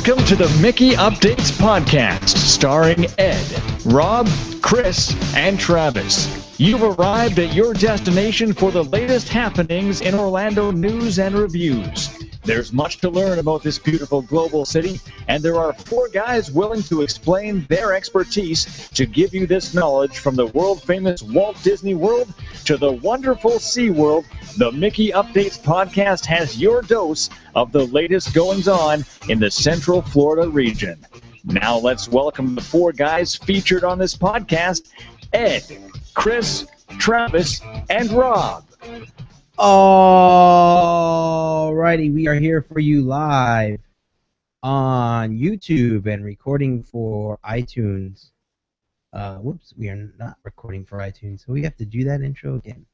Welcome to the Mickey Updates podcast, starring Ed, Rob, Chris, and Travis. You've arrived at your destination for the latest happenings in Orlando news and reviews. There's much to learn about this beautiful global city, and there are four guys willing to explain their expertise to give you this knowledge from the world-famous Walt Disney World to the wonderful SeaWorld. The Mickey Updates podcast has your dose of the latest goings-on in the Central Florida region. Now let's welcome the four guys featured on this podcast, Ed, Chris, Travis, and Rob. Alrighty, we are here for you live on YouTube and recording for iTunes. Whoops, we are not recording for iTunes, so we have to do that intro again.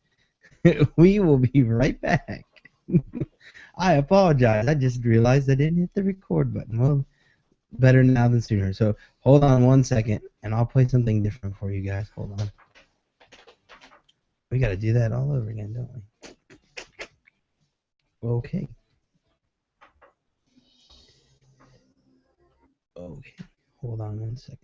We will be right back. I apologize. I just realized I didn't hit the record button. Well, better now than sooner. So hold on 1 second, and I'll play something different for you guys. Hold on. We got to do that all over again, don't we? Okay. Okay. Hold on 1 second.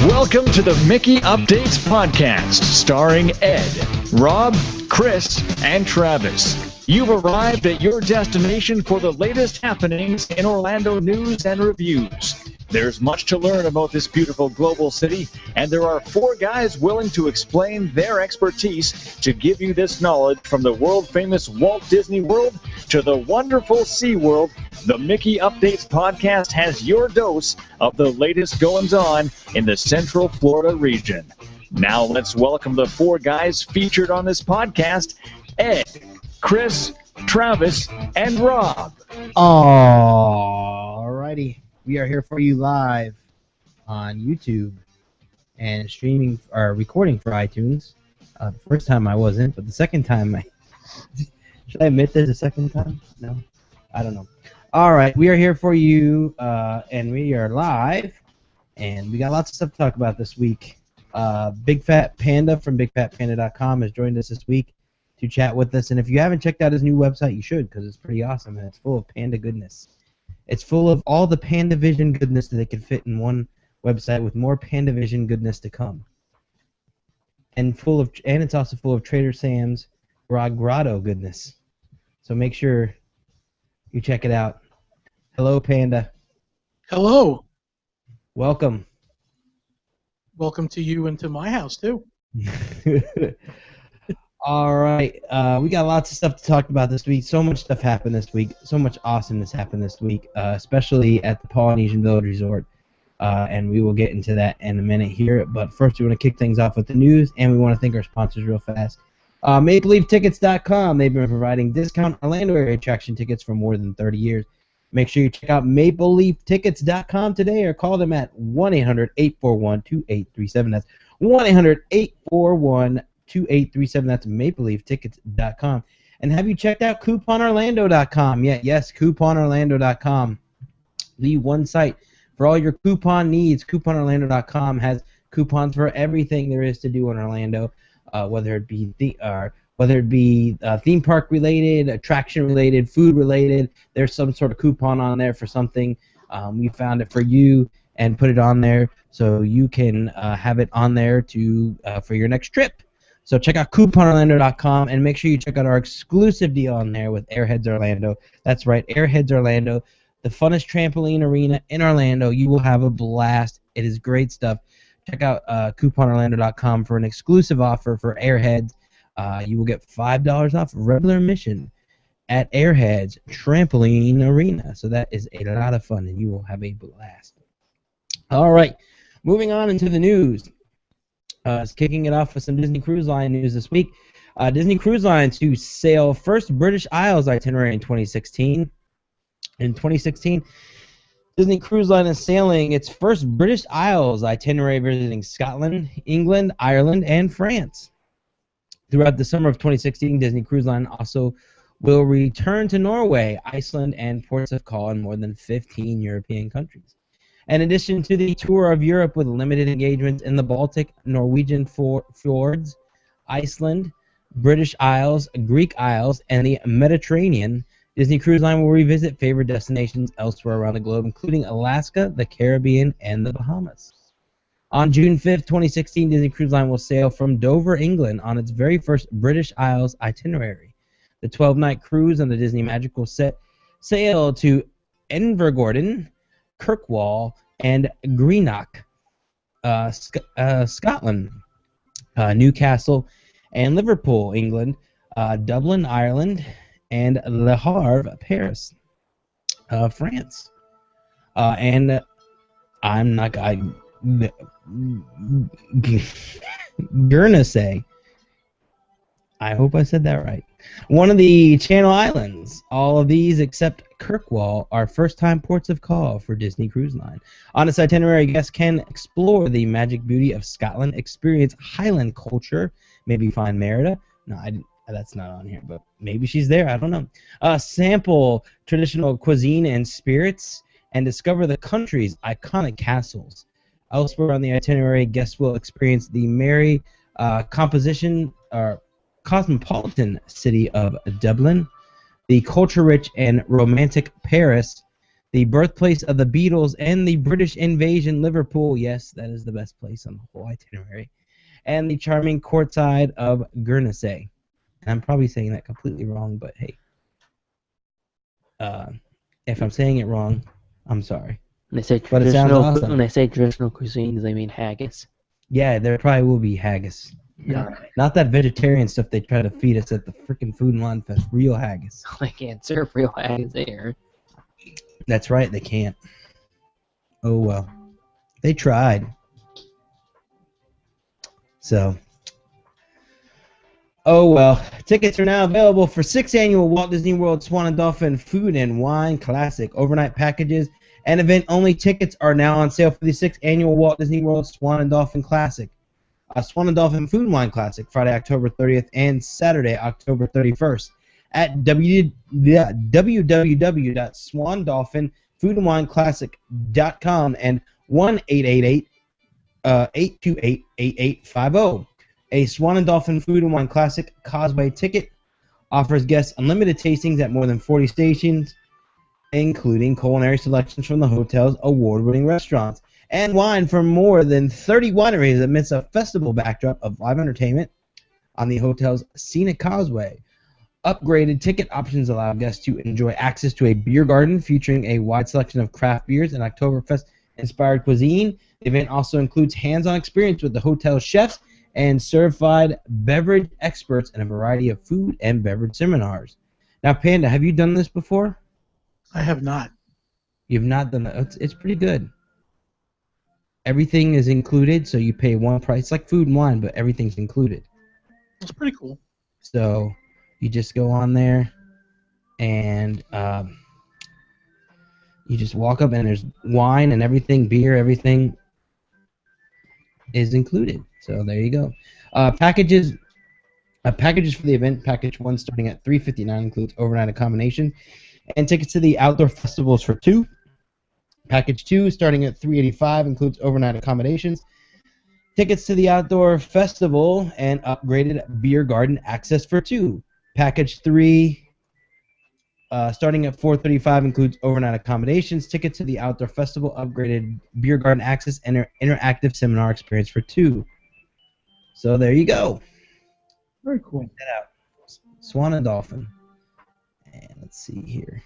Welcome to the Mickey Updates podcast, starring Ed, Rob, Chris, and Travis. You've arrived at your destination for the latest happenings in Orlando news and reviews. There's much to learn about this beautiful global city, and there are 4 guys willing to explain their expertise to give you this knowledge from the world-famous Walt Disney World to the wonderful SeaWorld. The Mickey Updates podcast has your dose of the latest goings-on in the Central Florida region. Now let's welcome the 4 guys featured on this podcast, Ed, Chris, Travis, and Rob. Alrighty. We are here for you live on YouTube and streaming or recording for iTunes. The first time I wasn't, but the second time should I admit there's a second time? No? I don't know. Alright, we are here for you and we are live and we got lots of stuff to talk about this week. Big Fat Panda from BigFatPanda.com has joined us this week to chat with us, and if you haven't checked out his new website, you should, because it's pretty awesome and it's full of panda goodness. It's full of all the PandaVision goodness that they could fit in one website, with more PandaVision goodness to come. And it's also full of Trader Sam's Grotto goodness. So make sure you check it out. Hello, Panda. Hello. Welcome. Welcome to you and to my house too. All right, we got lots of stuff to talk about this week. So much stuff happened this week. So much awesomeness happened this week, especially at the Polynesian Village Resort. And we will get into that in a minute here. But first, we want to kick things off with the news, and we want to thank our sponsors real fast. MapleLeafTickets.com. They've been providing discount Orlando area attraction tickets for more than 30 years. Make sure you check out MapleLeafTickets.com today or call them at 1-800-841-2837. That's 1-800-841-2837. That's MapleLeafTickets.com. And have you checked out CouponOrlando.com? Yes, CouponOrlando.com. The one site for all your coupon needs. CouponOrlando.com has coupons for everything there is to do in Orlando, whether it be theme park related, attraction related, food related. There's some sort of coupon on there for something. We found it for you and put it on there so you can have it on there for your next trip. So check out CouponOrlando.com and make sure you check out our exclusive deal on there with Airheads Orlando. That's right, Airheads Orlando, the funnest trampoline arena in Orlando. You will have a blast. It is great stuff. Check out CouponOrlando.com for an exclusive offer for Airheads. You will get $5 off regular admission at Airheads Trampoline Arena. So that is a lot of fun, and you will have a blast. All right, moving on into the news. Kicking it off with some Disney Cruise Line news this week. Disney Cruise Line to sail first British Isles itinerary in 2016. In 2016, Disney Cruise Line is sailing its first British Isles itinerary visiting Scotland, England, Ireland, and France. Throughout the summer of 2016, Disney Cruise Line also will return to Norway, Iceland, and ports of call in more than 15 European countries. In addition to the tour of Europe with limited engagements in the Baltic, Norwegian fjords, Iceland, British Isles, Greek Isles, and the Mediterranean, Disney Cruise Line will revisit favorite destinations elsewhere around the globe, including Alaska, the Caribbean, and the Bahamas. On June 5th, 2016, Disney Cruise Line will sail from Dover, England on its very first British Isles itinerary. The 12-night cruise on the Disney Magic will sail to Invergordon, Kirkwall, and Greenock, Scotland, Newcastle and Liverpool, England, Dublin, Ireland, and Le Havre, Paris, France. And I'm not gonna say, I hope I said that right. One of the Channel Islands. All of these except Kirkwall are first-time ports of call for Disney Cruise Line. On this itinerary, guests can explore the magic beauty of Scotland, experience Highland culture, maybe find Merida. No, that's not on here, but maybe she's there. I don't know. Sample traditional cuisine and spirits, and discover the country's iconic castles. Elsewhere on the itinerary, guests will experience the merry cosmopolitan city of Dublin, the culture-rich and romantic Paris, the birthplace of the Beatles, and the British invasion Liverpool. Yes, that is the best place on the whole itinerary. And the charming courtside of Guernsey. And I'm probably saying that completely wrong, but hey. If I'm saying it wrong, I'm sorry. When they say But it sounds traditional, awesome. when they say traditional cuisines, they mean haggis. Yeah, there probably will be haggis. Not that vegetarian stuff they try to feed us at the freaking Food and Wine Fest. Real haggis. They can't serve real haggis there. That's right, they can't. Oh well. They tried. So. Oh well. Tickets are now available for 6th annual Walt Disney World Swan and Dolphin Food and Wine Classic. Overnight packages and event-only tickets are now on sale for the 6th annual Walt Disney World Swan and Dolphin Classic. Swan and Dolphin Food and Wine Classic, Friday, October 30th and Saturday, October 31st at www.swandolphinfoodandwineclassic.com and 1-888-828-8850. A Swan and Dolphin Food and Wine Classic Causeway ticket offers guests unlimited tastings at more than 40 stations, including culinary selections from the hotel's award-winning restaurants, and wine from more than 30 wineries amidst a festival backdrop of live entertainment on the hotel's scenic causeway. Upgraded ticket options allow guests to enjoy access to a beer garden featuring a wide selection of craft beers and Oktoberfest-inspired cuisine. The event also includes hands-on experience with the hotel's chefs and certified beverage experts in a variety of food and beverage seminars. Now, Panda, have you done this before? I have not. You've not done that. It's pretty good. Everything is included, so you pay one price, like food and wine, but everything's included. That's pretty cool. So you just go on there, and you just walk up, and there's wine and everything, beer, everything is included. So there you go. Packages for the event. Package 1 starting at $359 includes overnight accommodation and tickets to the outdoor festivals for 2. Package 2 starting at $385 includes overnight accommodations, tickets to the outdoor festival, and upgraded beer garden access for 2. Package 3 starting at $435 includes overnight accommodations, tickets to the outdoor festival, upgraded beer garden access, and interactive seminar experience for 2. So there you go. Very cool. Check that out. Swan and Dolphin. And let's see here.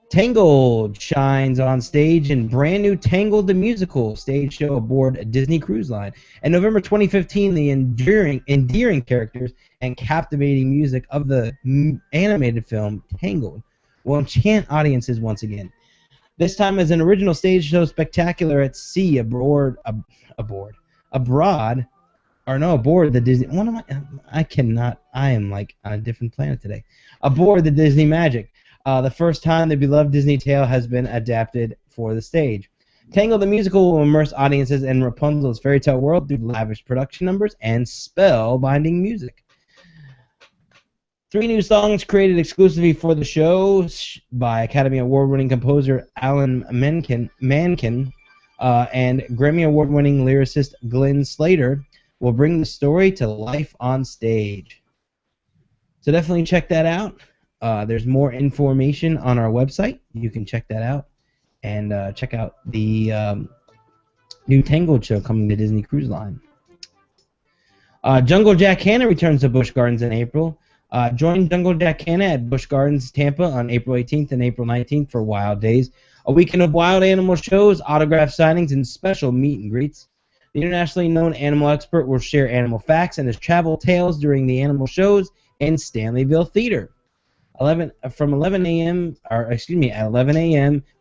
Tangled shines on stage in brand new Tangled the Musical stage show aboard a Disney Cruise Line. In November 2015, the endearing characters and captivating music of the animated film Tangled will enchant audiences once again. This time as an original stage show spectacular at sea aboard the Disney. What am I am like on a different planet today. Aboard the Disney Magic. The first time the beloved Disney tale has been adapted for the stage. Tangled the Musical will immerse audiences in Rapunzel's fairy tale world through lavish production numbers and spellbinding music. 3 new songs created exclusively for the show by Academy Award-winning composer Alan Menken and Grammy Award-winning lyricist Glenn Slater will bring the story to life on stage. So definitely check that out. There's more information on our website. You can check that out. And check out the new Tangled show coming to Disney Cruise Line. Jungle Jack Hanna returns to Busch Gardens in April. Join Jungle Jack Hanna at Busch Gardens, Tampa on April 18th and April 19th for Wild Days. A weekend of wild animal shows, autograph signings, and special meet and greets. The internationally known animal expert will share animal facts and his travel tales during the animal shows in Stanleyville Theater. At 11 a.m.,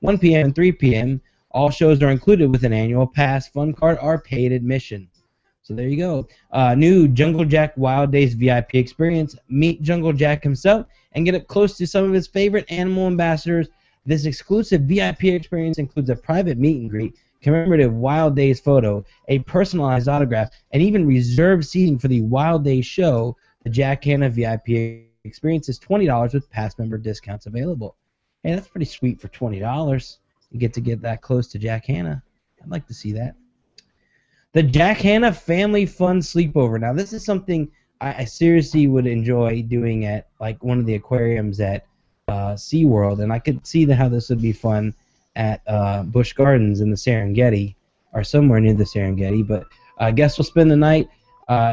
1 p.m., and 3 p.m., all shows are included with an annual pass. Fun card are paid admission. So there you go. New Jungle Jack Wild Days VIP experience. Meet Jungle Jack himself and get up close to some of his favorite animal ambassadors. This exclusive VIP experience includes a private meet and greet, commemorative Wild Days photo, a personalized autograph, and even reserved seating for the Wild Days show. The Jack Hanna VIP experience is $20 with past member discounts available. Hey, that's pretty sweet for $20. You get to get that close to Jack Hanna. I'd like to see that. The Jack Hanna Family Fun Sleepover. Now, this is something I seriously would enjoy doing at like one of the aquariums at SeaWorld, and I could see how this would be fun at Busch Gardens in the Serengeti, or somewhere near the Serengeti. But guests will spend the night.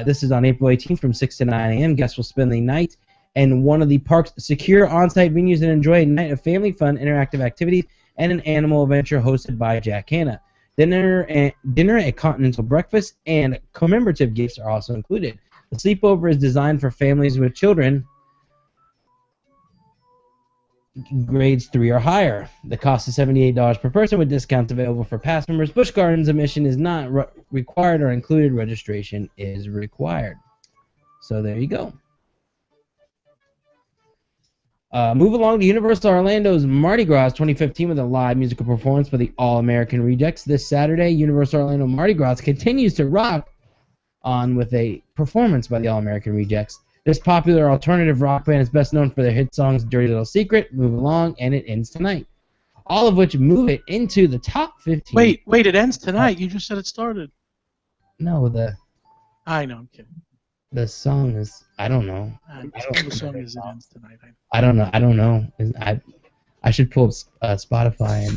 This is on April 18th from 6 to 9 a.m. Guests will spend the night in one of the park's secure on-site venues and enjoy a night of family fun, interactive activities, and an animal adventure hosted by Jack Hanna. Dinner, a continental breakfast, and commemorative gifts are also included. The sleepover is designed for families with children grades 3 or higher. The cost is $78 per person with discounts available for past members. Busch Gardens admission is not required or included. Registration is required. So there you go. Move along to Universal Orlando's Mardi Gras 2015 with a live musical performance for the All-American Rejects. This Saturday, Universal Orlando Mardi Gras continues to rock on with a performance by the All-American Rejects. This popular alternative rock band is best known for their hit songs Dirty Little Secret, Move Along, and It Ends Tonight, all of which move it into the top 15. Wait, it ends tonight. You just said it started. No, I know, I'm kidding. the song is, I don't know. The song is It Ends Tonight. I don't know. I should pull up Spotify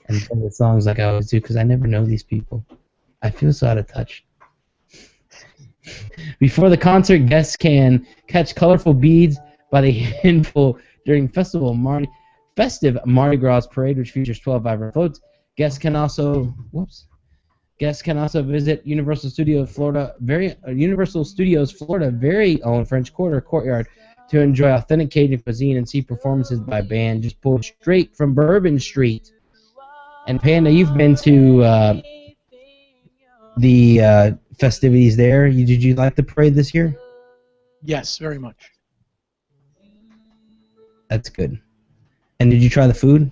and play the songs like I always do because I never know these people. I feel so out of touch. Before the concert, guests can catch colorful beads by the handful during festive Mardi Gras parade, which features 12 vibrant floats. Guests can also visit Universal Studios Florida very own French Quarter courtyard to enjoy authentic Cajun cuisine and see performances by a band just pulled straight from Bourbon Street. And Panda, you've been to the festivities there. Did you like the parade this year? Yes, very much. That's good. And did you try the food?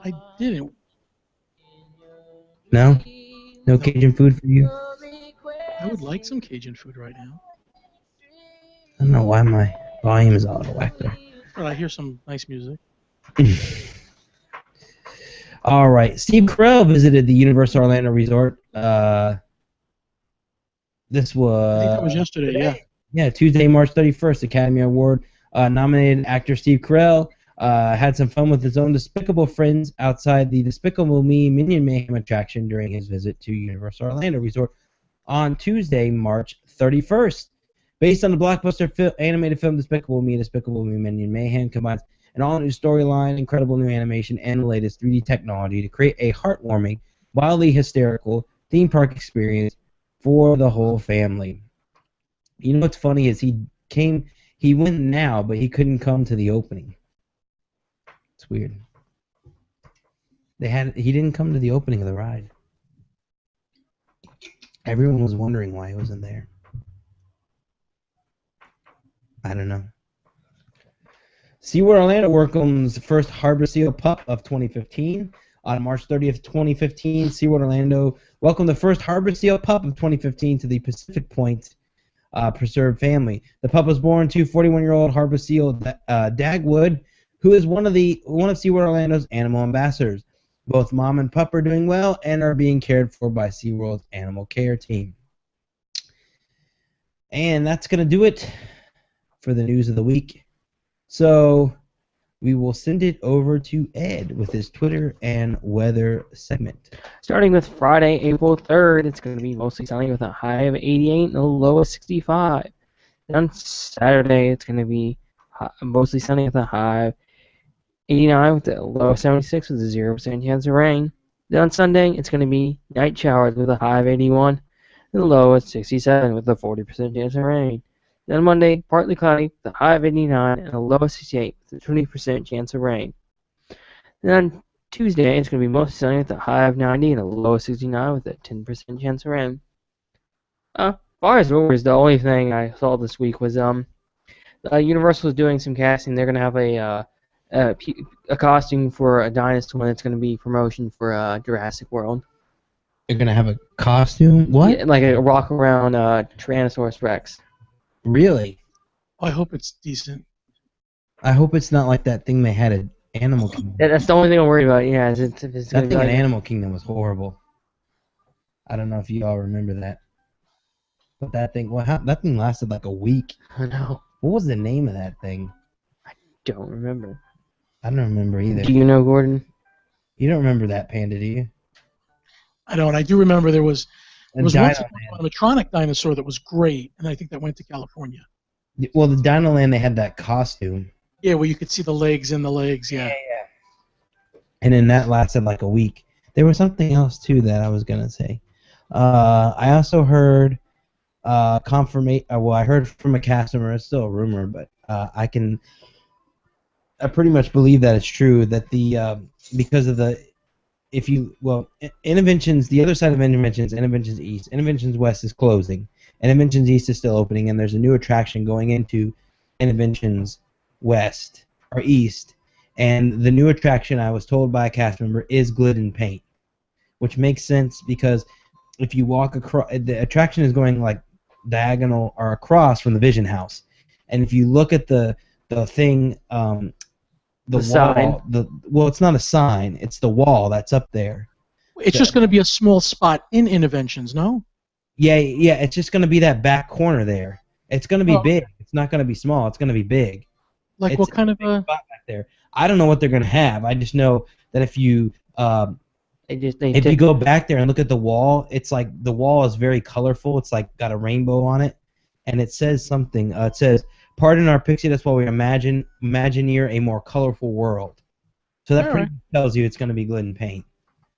I didn't. No? No Cajun food for you? I would like some Cajun food right now. I don't know why my volume is out of whack there. But I hear some nice music. All right. Steve Carell visited the Universal Orlando Resort. This was... I think that was yesterday, yeah. Yeah, Tuesday, March 31st, Academy Award nominated actor Steve Carell had some fun with his own Despicable friends outside the Despicable Me Minion Mayhem attraction during his visit to Universal Orlando Resort on Tuesday, March 31st. Based on the blockbuster animated film Despicable Me Minion Mayhem combines an all-new storyline, incredible new animation, and the latest 3D technology to create a heartwarming, wildly hysterical theme park experience for the whole family. You know what's funny is he went now, but he couldn't come to the opening. It's weird. He didn't come to the opening of the ride. Everyone was wondering why he wasn't there. I don't know. SeaWorld Orlando welcomes the first Harbor Seal pup of 2015. On March 30th, 2015, SeaWorld Orlando welcomed the first Harbor Seal pup of 2015 to the Pacific Point Preserve family. The pup was born to 41-year-old Harbor Seal Dagwood, who is one of SeaWorld Orlando's animal ambassadors. Both mom and pup are doing well and are being cared for by SeaWorld's animal care team. And that's going to do it for the news of the week. So we will send it over to Ed with his Twitter and weather segment. Starting with Friday, April 3rd, it's going to be mostly sunny with a high of 88 and a low of 65. Then on Saturday, it's going to be mostly sunny with a high of 89 with a low of 76 with a 0% chance of rain. Then on Sunday, it's going to be night showers with a high of 81 and a low of 67 with a 40% chance of rain. Then Monday, partly cloudy with a high of 89 and a low of 68 with a 20% chance of rain. Then on Tuesday, it's going to be mostly sunny with a high of 90 and a low of 69 with a 10% chance of rain. As far as rumors, the only thing I saw this week was Universal is doing some casting. They're gonna have a costume for a dinosaur, and it's gonna be promotion for Jurassic World. You're gonna have a costume? What? Yeah, like a walk around Tyrannosaurus Rex. Really? I hope it's decent. I hope it's not like that thing they had at Animal Kingdom. That's the only thing I'm worried about. Yeah, if it's That gonna thing be at like, Animal Kingdom was horrible. I don't know if you all remember that. But that thing, that thing lasted like a week. I know. What was the name of that thing? Don't remember. I don't remember either. Do you know, Gordon? You don't remember that, Panda, do you? I don't. I do remember there was And once Dino an animatronic dinosaur that was great, and I think that went to California. Well, the Dino Land, they had that costume. Yeah, where you could see the legs in the legs. Yeah. And then that lasted like a week. There was something else, too, that I was going to say. I also heard confirmation. Well, I heard from a cast member. It's still a rumor, but I pretty much believe that it's true that because of the Interventions, the other side of Interventions East, Interventions West is closing. Interventions East is still opening, and there's a new attraction going into Interventions West or East. And the new attraction, I was told by a cast member, is Glidden Paint, which makes sense because if you walk across, the attraction is going like diagonal or across from the Vision House, and if you look at the thing, the wall, sign. Well, it's not a sign; it's the wall that's up there. It's just going to be a small spot in Interventions, no? Yeah, it's just going to be that back corner there. It's going to be big. It's not going to be small. It's going to be big. Like It's what kind of a big spot back there? I don't know what they're going to have. I just know that if you go back there and look at the wall, it's like the wall is very colorful. It's like got a rainbow on it, and it says something. It says, "Pardon our pixie dust while we imagineer a more colorful world." So that pretty much tells you it's going to be Glidden Paint.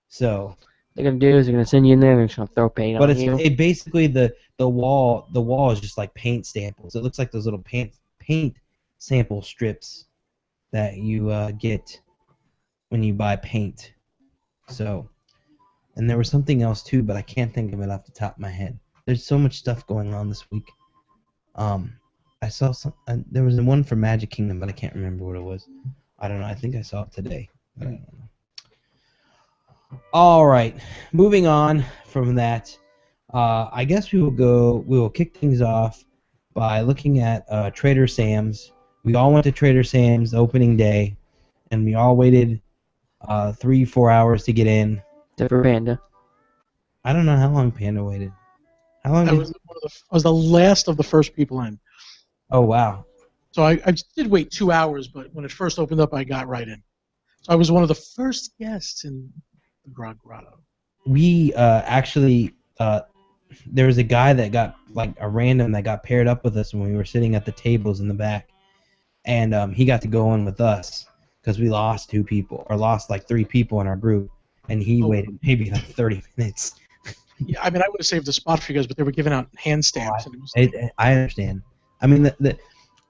So They're gonna do is they're gonna send you in there and they're just gonna throw paint but on you. it basically the wall is just like paint samples. It looks like those little paint sample strips that you get when you buy paint. So, and there was something else too, but I can't think of it off the top of my head. There's so much stuff going on this week. I saw there was one for Magic Kingdom, but I can't remember what it was. I don't know. I think I saw it today. But I don't know. All right, moving on from that, I guess we will kick things off by looking at Trader Sam's. We all went to Trader Sam's opening day, and we all waited 3-4 hours to get in. Except for Panda. I don't know how long Panda waited. How long? I was the last of the first people in. Oh wow. So I did wait 2 hours, but when it first opened up, I got right in. So I was one of the first guests in the Grotto. We actually there was a guy that got like a random that got paired up with us when we were sitting at the tables in the back, and he got to go in with us because we lost 2 people or lost like 3 people in our group, and he waited maybe like 30 minutes. Yeah, I mean I would have saved a spot for you guys, but they were giving out hand stamps. And it was I understand. I mean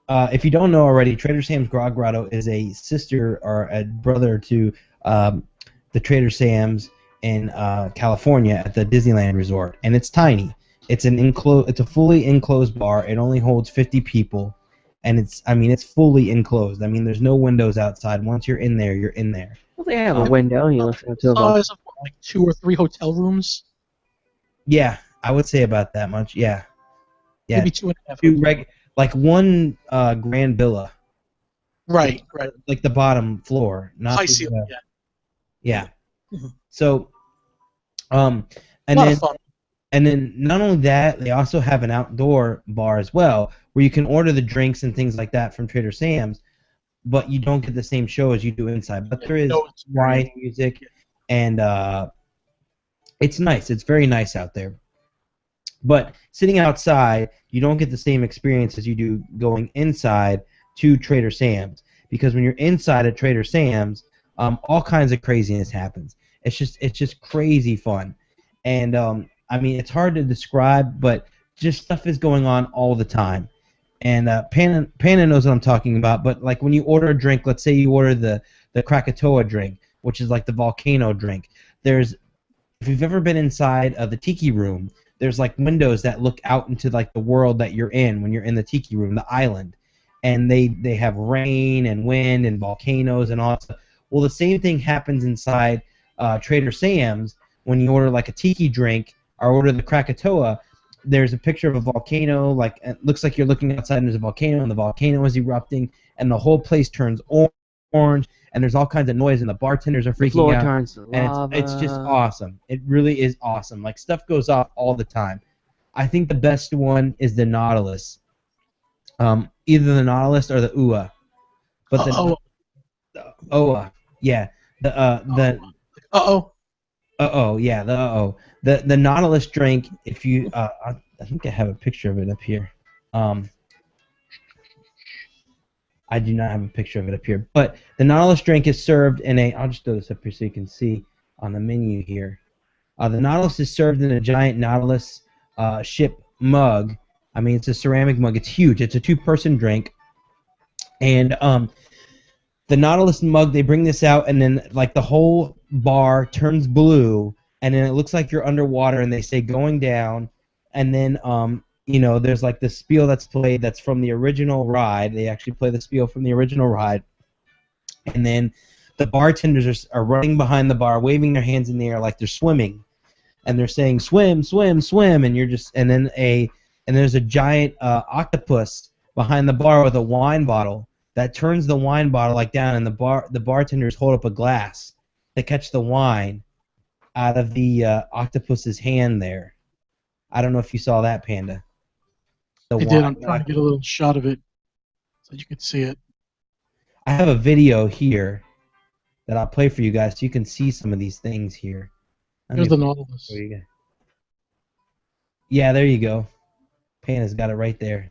if you don't know already, Trader Sam's Grotto is a sister or a brother to the Trader Sam's in California at the Disneyland Resort, and it's tiny. It's a fully enclosed bar. It only holds 50 people, and it's fully enclosed. I mean, there's no windows outside. Once you're in there, you're in there. Well, they have a window. You listen to size of like 2 or 3 hotel rooms. Yeah, I would say about that much. Yeah. Maybe 2.5. Like one grand villa. Right. Like the bottom floor, not high ceiling. Yeah. Mm-hmm. So, and then not only that, they also have an outdoor bar as well, where you can order the drinks and things like that from Trader Sam's, but you don't get the same show as you do inside. But there is live music, and it's nice. It's very nice out there. But sitting outside, you don't get the same experience as you do going inside to Trader Sam's, because when you're inside at Trader Sam's, all kinds of craziness happens. It's just crazy fun, and I mean it's hard to describe, but just stuff is going on all the time. And Panda knows what I'm talking about. But like when you order a drink, let's say you order the Krakatoa drink, which is like the volcano drink. If you've ever been inside of the Tiki Room, there's like windows that look out into like the world that you're in when you're in the tiki room, the island, and they have rain and wind and volcanoes and all that stuff. Well, the same thing happens inside Trader Sam's when you order like a tiki drink or order the Krakatoa. There's a picture of a volcano, like it looks like you're looking outside and there's a volcano, and the volcano is erupting, and the whole place turns orange, and there's all kinds of noise, and the bartenders are freaking Floor out. turns to lava. And it's just awesome. It really is awesome. Like, stuff goes off all the time. I think the best one is the Nautilus. Either the Nautilus or the UA. But the OA, yeah. The The Nautilus drink, if you I think I have a picture of it up here. I do not have a picture of it up here, but the Nautilus drink is served in a. I'll just throw this up here so you can see on the menu here. The Nautilus is served in a giant Nautilus ship mug. I mean, it's a ceramic mug. It's huge. It's a 2-person drink, and the Nautilus mug. They bring this out, and then like the whole bar turns blue, and then it looks like you're underwater. And they say going down, and then you know, there's like the spiel that's played that's from the original ride. They actually play the spiel from the original ride. And then the bartenders are running behind the bar, waving their hands in the air like they're swimming. And they're saying, swim, swim, swim. And you're just, and then there's a giant octopus behind the bar with a wine bottle that turns the wine bottle like down, and the bartenders hold up a glass to catch the wine out of the octopus's hand there. I don't know if you saw that, Panda. I did. I'm trying to get a little shot of it so you can see it. I have a video here that I'll play for you guys so you can see some of these things here. Here's the Nautilus. Yeah, there you go. Panda's got it right there.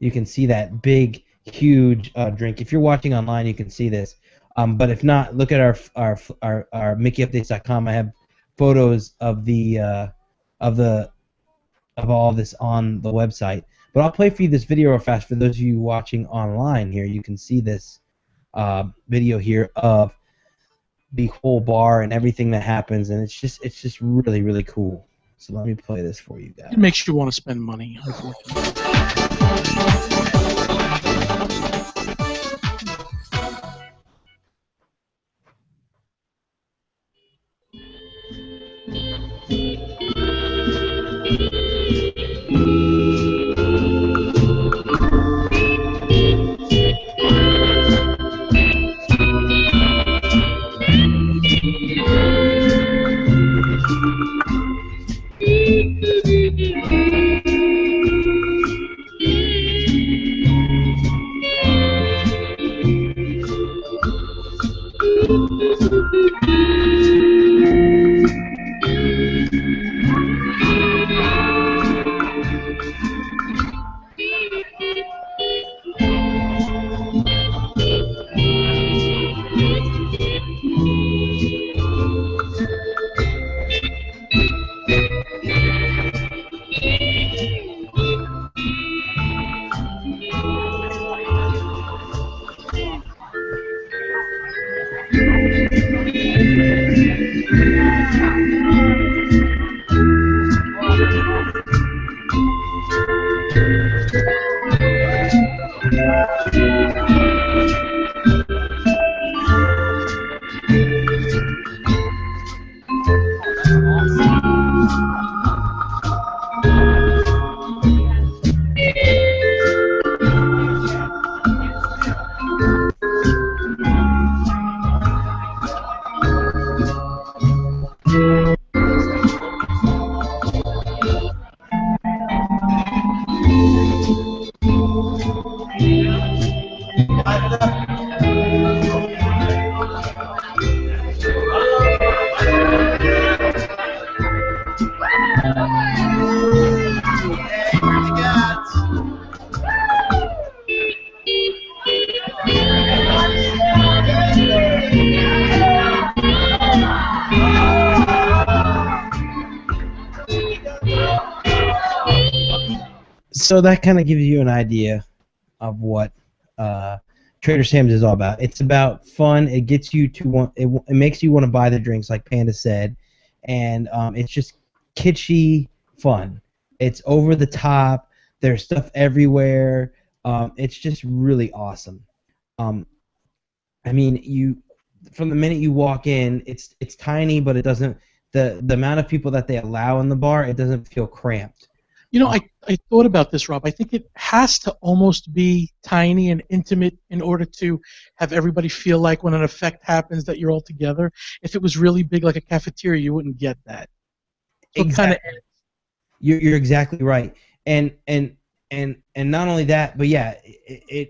You can see that big, huge drink. If you're watching online, you can see this. But if not, look at our MickeyUpdates.com. I have photos of of all of this on the website. But I'll play for you this video real fast for those of you watching online here. You can see this video here of the whole bar and everything that happens, and it's just really, really cool. So let me play this for you guys. It makes you want to spend money, unfortunately. So that kind of gives you an idea of what Trader Sam's is all about. It's about fun. It gets you to want. It makes you want to buy the drinks, like Panda said, and it's just kitschy. fun. It's over the top. There's stuff everywhere. It's just really awesome. Um, I mean, from the minute you walk in, it's tiny, but it doesn't. The amount of people that they allow in the bar, it doesn't feel cramped. You know, I thought about this, Rob. I think it has to almost be tiny and intimate in order to have everybody feel like when an effect happens that you're all together. If it was really big like a cafeteria, you wouldn't get that. So Exactly. You're exactly right. And not only that, but yeah,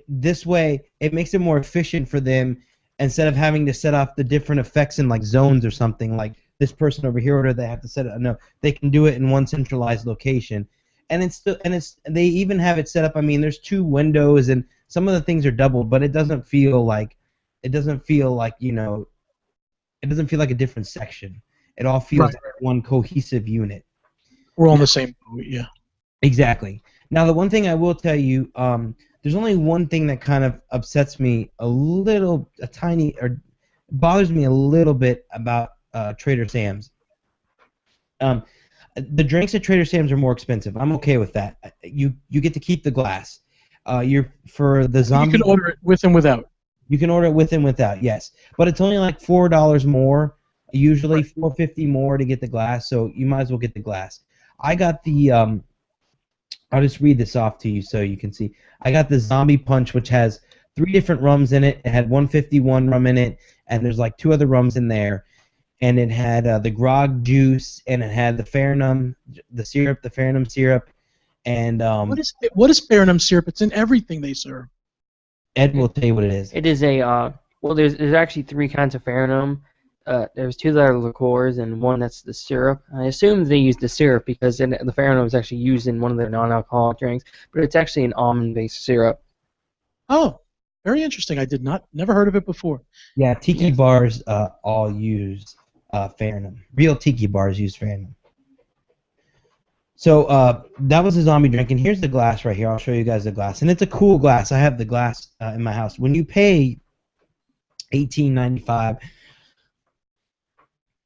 this way it makes it more efficient for them instead of having to set off the different effects in like zones or something like this person over here, or they have to set it. No, they can do it in one centralized location. And they even have it set up. I mean, there's 2 windows and some of the things are doubled, but it doesn't feel like it doesn't feel like a different section. It all feels like one cohesive unit. We're all in the same boat, yeah. Exactly. Now, the one thing I will tell you, there's only one thing that kind of upsets me or bothers me a little bit about Trader Sam's. The drinks at Trader Sam's are more expensive. I'm okay with that. You get to keep the glass. For the zombie. You can order it with and without. You can order it with and without, yes. But it's only like $4 more, usually $4.50 more to get the glass. So you might as well get the glass. I got the. I'll just read this off to you so you can see. I got the Zombie Punch, which has 3 different rums in it. It had 151 rum in it, and there's like 2 other rums in there. And it had the grog juice, and it had the Farinum, the Farinum syrup, and what is Farinum syrup? It's in everything they serve. Ed will tell you what it is. It is a well, there's actually 3 kinds of Farinum. There's 2 that are liqueurs and 1 that's the syrup. I assume they use the syrup because the Farinum is actually used in one of their non-alcoholic drinks, but it's actually an almond-based syrup. Oh, very interesting. I never heard of it before. Yeah, tiki bars all use Farinum. Real tiki bars use Farinum. So that was a zombie drink, and here's the glass right here. I'll show you guys the glass, and it's a cool glass. I have the glass in my house. When you pay $18.95,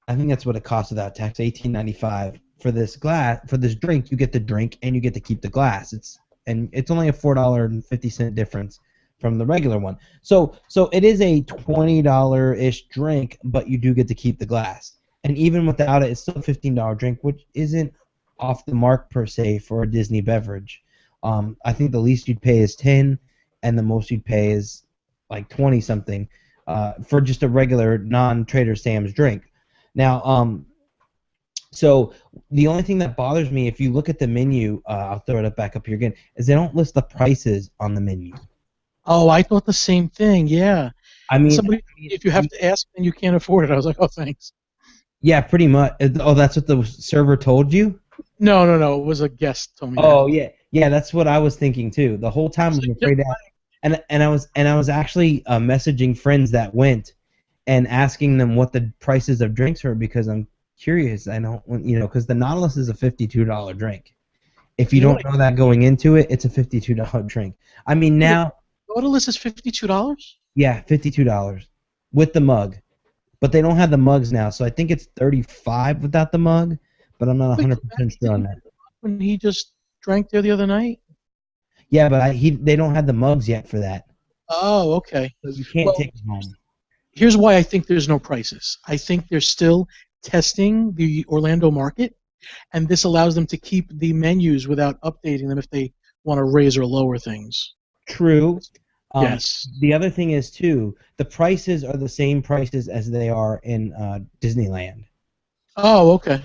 I think that's what it costs without tax. $18.95 for this drink. You get the drink and you get to keep the glass. It's only a $4.50 difference from the regular one. So it is a $20-ish drink, but you do get to keep the glass. And even without it, it's still a $15 drink, which isn't off the mark per se for a Disney beverage. I think the least you'd pay is $10, and the most you'd pay is like 20 something for just a regular non-Trader Sam's drink. Now, so the only thing that bothers me, if you look at the menu, I'll throw it back up here again, is they don't list the prices on the menu. Oh, I thought the same thing. Yeah. I mean, if you have to ask and you can't afford it, I was like, oh, thanks. Yeah, pretty much. Oh, that's what the server told you? No. It was a guest told me. Oh, yeah. That's what I was thinking too. The whole time I was afraid that, and I was actually messaging friends that went and asking them what the prices of drinks were because I'm curious. I don't, because the Nautilus is a $52 drink. If you don't know that going into it, it's a $52 drink. I mean now. Nautilus is $52? Yeah, $52 with the mug, but they don't have the mugs now, so I think it's $35 without the mug, but I'm not 100% sure on that. When he just drank there the other night. Yeah, but they don't have the mugs yet for that. Oh, okay. So you can't take them home. Here's why I think there's no prices. I think they're still testing the Orlando market, and this allows them to keep the menus without updating them if they want to raise or lower things. True. Yes. The other thing is, too, the prices are the same prices as they are in Disneyland. Oh, okay.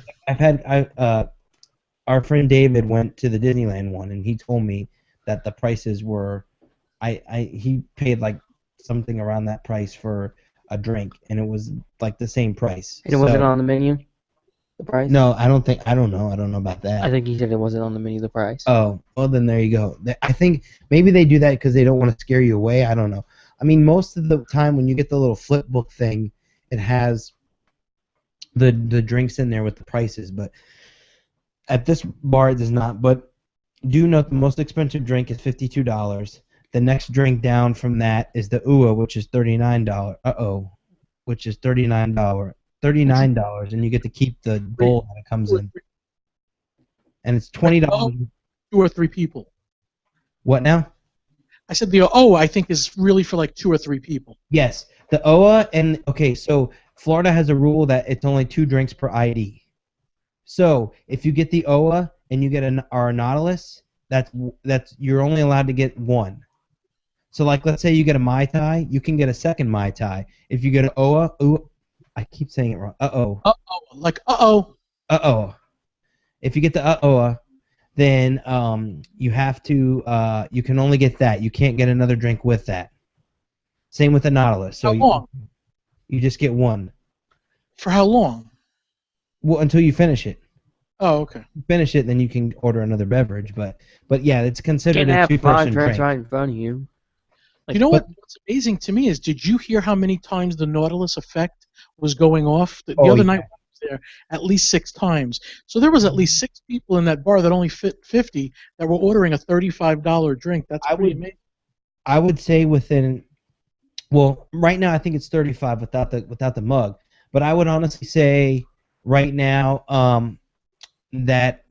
Our friend David went to the Disneyland one, and he told me that the prices were, he paid like something around that price for a drink, and it was like the same price. And it wasn't on the menu? The price? No, I don't know. I don't know about that. I think he said it wasn't on the menu, the price. Oh, well then there you go. I think maybe they do that because they don't want to scare you away. I don't know. I mean, most of the time when you get the little flip book thing, it has the drinks in there with the prices, but at this bar it does not. But do note the most expensive drink is $52. The next drink down from that is the UA, which is $39. Which is $39, and you get to keep the bowl that it comes in. and it's $20. 2 or 3 people. What now? I said the O I think is really for like 2 or 3 people. Yes, the OA and okay, so Florida has a rule that it's only 2 drinks per ID. So if you get the OA and you get our Nautilus, that's you're only allowed to get 1. So like let's say you get a Mai Tai, you can get a second Mai Tai. If you get an OA, I keep saying it wrong. Like uh-oh. If you get the OA, then you have to you can only get that. You can't get another drink with that. Same with the Nautilus. So How long? You just get 1. For how long? Well, until you finish it. Oh, okay. Finish it, then you can order another beverage. But yeah, it's considered Can't a have 5 2-person drinks drink. right in front of you. You know what's amazing to me is, did you hear how many times the Nautilus effect was going off? The other night I was there at least 6 times. So there was at least 6 people in that bar that only fit 50 that were ordering a $35 drink. That's pretty amazing. I would say within, well, right now I think it's 35 without the mug. But I would honestly say right now that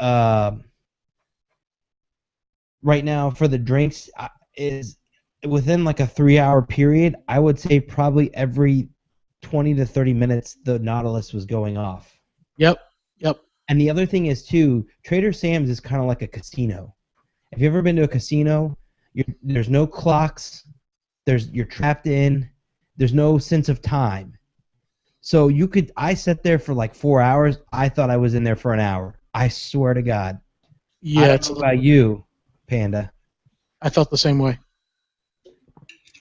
right now for the drinks is within like a 3-hour period. I would say probably every 20 to 30 minutes the Nautilus was going off. Yep. And the other thing is too, Trader Sam's is kind of like a casino. Have you ever been to a casino? There's no clocks. You're trapped in. There's no sense of time. So I sat there for like 4 hours. I thought I was in there for an hour. I swear to God. Yeah. I don't know about you, Panda. I felt the same way.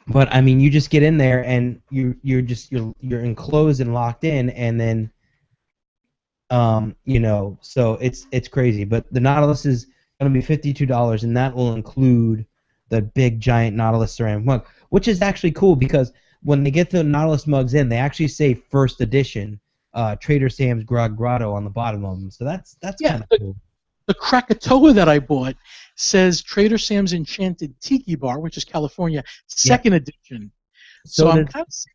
But I mean, you just get in there and you're enclosed and locked in, and then so it's crazy. But the Nautilus is going to be $52, and that will include the big giant Nautilus ceramic mug, which is actually cool because when they get the Nautilus mugs in, they actually say first edition Trader Sam's Grog Grotto on the bottom of them. So that's kind of cool. The Krakatoa that I bought says Trader Sam's Enchanted Tiki Bar, which is California, 2nd edition. So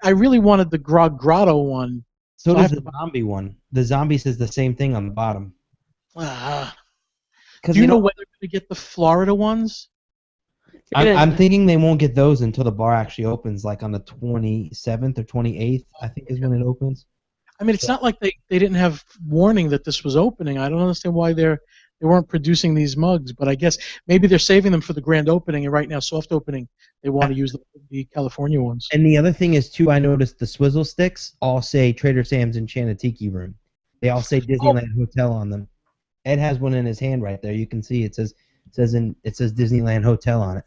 I really wanted the Grog Grotto one. So does the zombie one. The zombie says the same thing on the bottom. Do you know when they're going to get the Florida ones? I'm thinking they won't get those until the bar actually opens, like on the 27th or 28th, I think is when it opens. I mean, it's not like they didn't have warning that this was opening. I don't understand why they weren't producing these mugs, but I guess maybe they're saving them for the grand opening, and right now, soft opening, they want to use the California ones. And the other thing is, too, I noticed the swizzle sticks all say Trader Sam's Enchanted Tiki Room. They all say Disneyland Hotel on them. Ed has one in his hand right there. You can see it says Disneyland Hotel on it.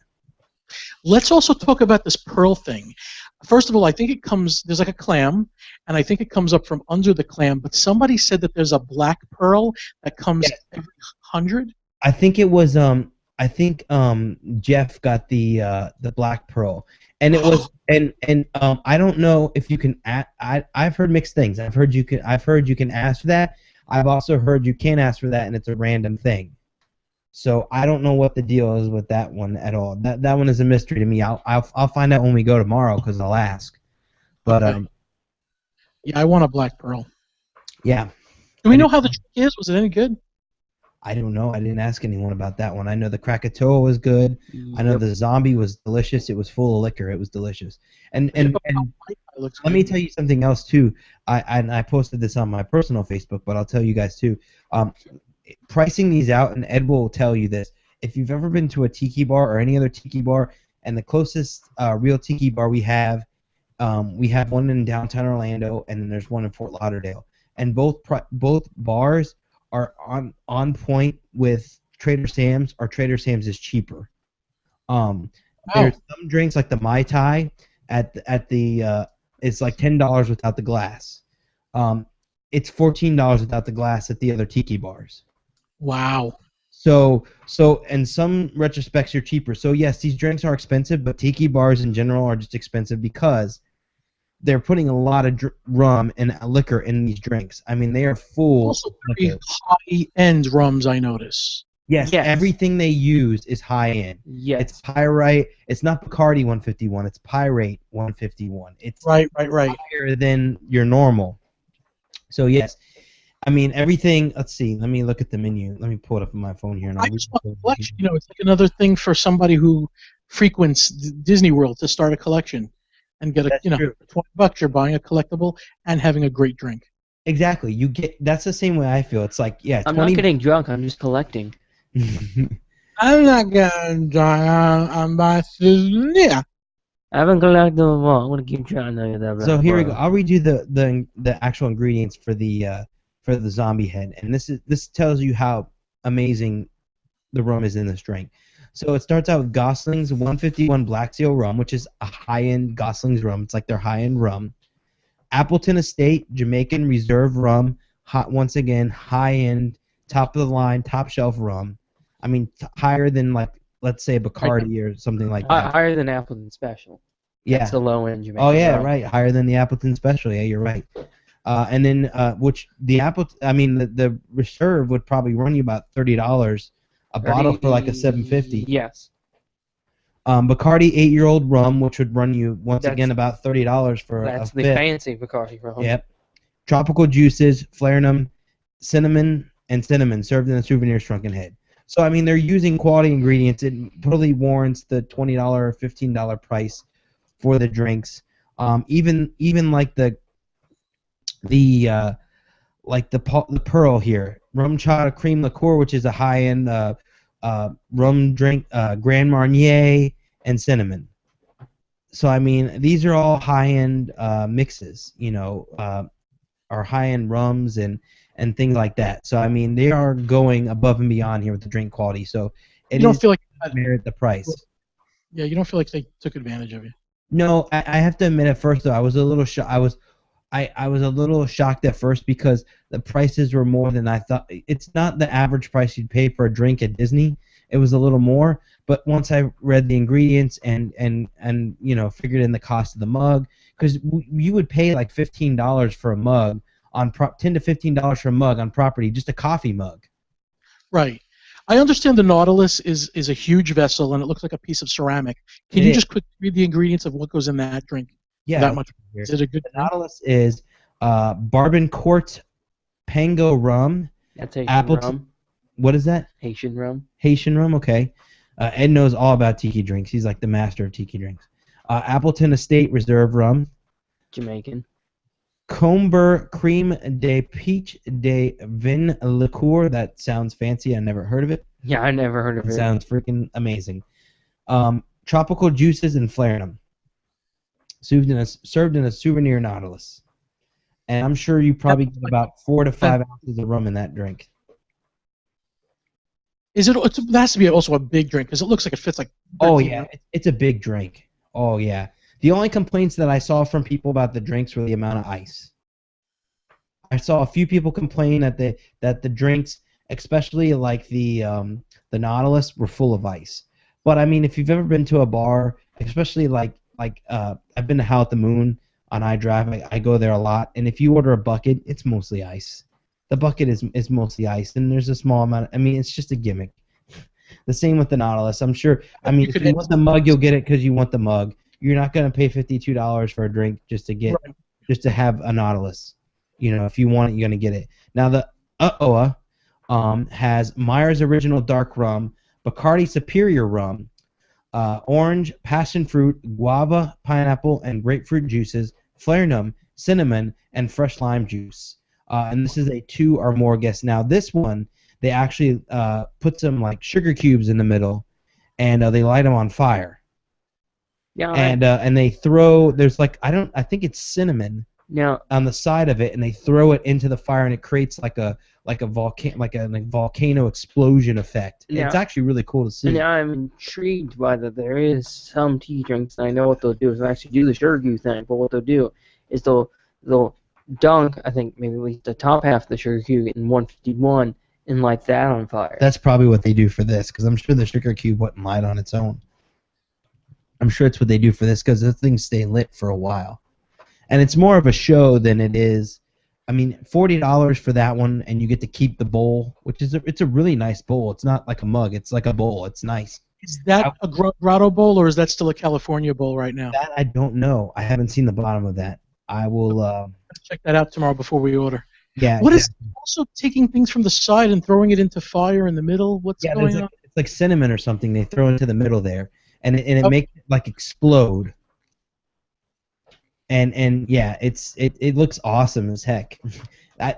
Let's also talk about this pearl thing. First of all, I think there's like a clam, and I think it comes up from under the clam, but somebody said that there's a black pearl that comes every 100? I think it was Jeff got the black pearl, and it was and I don't know if you can I've heard mixed things. I've heard you can ask for that. I've also heard you can't ask for that, and it's a random thing. So I don't know what the deal is with that one at all. That one is a mystery to me. I'll find out when we go tomorrow because I'll ask. But yeah, I want a black pearl. Yeah. Do we know how the trick is? Was it any good? I don't know. I didn't ask anyone about that one. I know the Krakatoa was good. I know the zombie was delicious. It was full of liquor. It was delicious. And let me tell you something else too. I posted this on my personal Facebook, but I'll tell you guys too. Pricing these out, and Ed will tell you this. If you've ever been to a tiki bar or any other tiki bar, and the closest real tiki bar we have one in downtown Orlando, and then there's one in Fort Lauderdale, and both bars are on point with Trader Sam's, or Trader Sam's is cheaper. There's some drinks like the Mai Tai at the it's like $10 without the glass. It's $14 without the glass at the other tiki bars. Wow. So in some retrospects, you're cheaper. So yes, these drinks are expensive, but tiki bars in general are just expensive because they're putting a lot of rum and liquor in these drinks. I mean, they are full. Also pretty high-end rums, I notice. Yes, everything they use is high-end. Yes. It's Pyrite. It's not Bacardi 151. It's Pyrite 151. It's right. higher than your normal. So yes, I mean, everything. Let's see. Let me look at the menu. Let me pull it up on my phone here. And I just want a collection. You know, it's like another thing for somebody who frequents Disney World to start a collection and get a, That's you know, true. for $20 you're buying a collectible and having a great drink. Exactly. You get. That's the same way I feel. It's like, yeah, I'm 20. not getting drunk. I'm just collecting. I'm not gonna. I'm buying. Yeah. I haven't collected them all. I'm gonna keep trying to get that. So here we go. I'll read you the actual ingredients for the zombie head, and this tells you how amazing the rum is in this drink. So it starts out with Gosling's 151 Black Seal rum, which is a high-end Gosling's rum. It's like their high-end rum. Appleton Estate Jamaican Reserve rum, once again high-end, top of the line, top shelf rum. I mean, higher than, like, let's say Bacardi or something like that. Higher than Appleton Special. Yeah. That's the low end Jamaican. Oh yeah, rum. right. Higher than the Appleton Special. Yeah, you're right. And then which the the Reserve would probably run you about $30 a bottle for like a $7.50. Yes. Bacardi 8-year-old rum, which would run you once again about $30 for that's a the fifth. fancy Bacardi rum. Yep. Tropical juices, Flarenum, cinnamon served in a souvenir shrunken head. So I mean, they're using quality ingredients. It totally warrants the $20 or $15 price for the drinks. Even like the Pearl here, rum chata cream liqueur, which is a high-end rum drink, Grand Marnier and cinnamon. So I mean, these are all high-end mixes, you know, or high-end rums and things like that. So I mean, they are going above and beyond here with the drink quality. So it You don't feel like merit the price. Yeah, you don't feel like they took advantage of you. No, I have to admit, at first though, I was a little I was a little shocked at first because the prices were more than I thought. It's not the average price you'd pay for a drink at Disney. It was a little more, but once I read the ingredients and you know, figured in the cost of the mug, because you would pay like $15 for a mug on $10 to $15 for a mug on property, just a coffee mug. Right. I understand the Nautilus is a huge vessel and it looks like a piece of ceramic. Can you just quickly read the ingredients of what goes in that drink? Yeah. That much. Is it a good The Nautilus is Barbancourt Pango rum. That's Haitian rum. What is that? Haitian rum. Haitian rum, okay. Ed knows all about tiki drinks. He's like the master of tiki drinks. Appleton Estate Reserve rum. Jamaican. Comber Cream de Peach de Vin Liqueur. That sounds fancy. I never heard of it. Yeah, I never heard of it. It sounds freaking amazing. Tropical juices and Flarenum. Served in a souvenir Nautilus. And I'm sure you probably get about 4 to 5 ounces of rum in that drink. It has to be also a big drink because it looks like it fits like. Oh yeah, it's a big drink. Oh yeah. The only complaints that I saw from people about the drinks were the amount of ice. I saw a few people complain that the drinks, especially like the Nautilus, were full of ice. But I mean, if you've ever been to a bar, especially like I've been to Howl at the Moon on iDrive, I go there a lot, and if you order a bucket, it's mostly ice. The bucket is mostly ice, and there's a small amount. I mean, it's just a gimmick. The same with the Nautilus. I'm sure. I mean, if you want the mug, you'll get it because you want the mug. You're not gonna pay $52 for a drink just to have a Nautilus. You know, if you want it, you're gonna get it. Now the has Myers Original Dark Rum, Bacardi Superior Rum, orange, passion fruit, guava, pineapple, and grapefruit juices, Flarenum, cinnamon, and fresh lime juice. And this is a 2 or more guests. Now this one, they actually put some like sugar cubes in the middle, and they light them on fire. Yeah. And they throw I think it's cinnamon. Now on the side of it, and they throw it into the fire, and it creates like a volcano explosion effect. Yeah. It's actually really cool to see. Now I'm intrigued by that. There is some tea drinks, and I know what they'll do is they'll actually do the sugar cube thing. But what they'll do is they'll dunk, I think maybe at least the top half of the sugar cube in 151 and light that on fire. That's probably what they do for this, because I'm sure the sugar cube wouldn't light on its own. I'm sure it's what they do for this, because the things stay lit for a while. And it's more of a show than it is. I mean, $40 for that one, and you get to keep the bowl, which is it's a really nice bowl. It's not like a mug. It's like a bowl. It's nice. Is that a grotto bowl, or is that still a California bowl right now? That I don't know. I haven't seen the bottom of that. I will check that out tomorrow before we order. Yeah. What is also taking things from the side and throwing it into fire in the middle? What's going on? It's like cinnamon or something they throw into the middle there, and it Oh. makes it like explode. And yeah, it looks awesome as heck.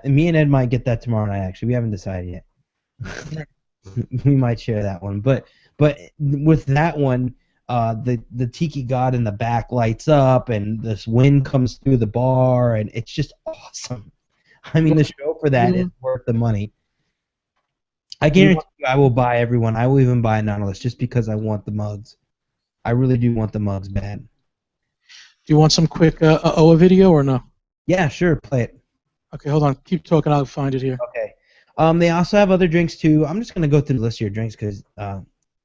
Me and Ed might get that tomorrow night. Actually, we haven't decided yet. We might share that one, but with that one, the tiki god in the back lights up, and this wind comes through the bar, and it's just awesome. I mean, the show for that is worth the money. I guarantee you, I will buy everyone. I will even buy a Nautilus just because I want the mugs. I really do want the mugs bad. Do you want some quick OA video or no? Yeah, sure, play it. Okay, hold on. Keep talking. I'll find it here. Okay. They also have other drinks too. I'm just gonna go through the list of your drinks because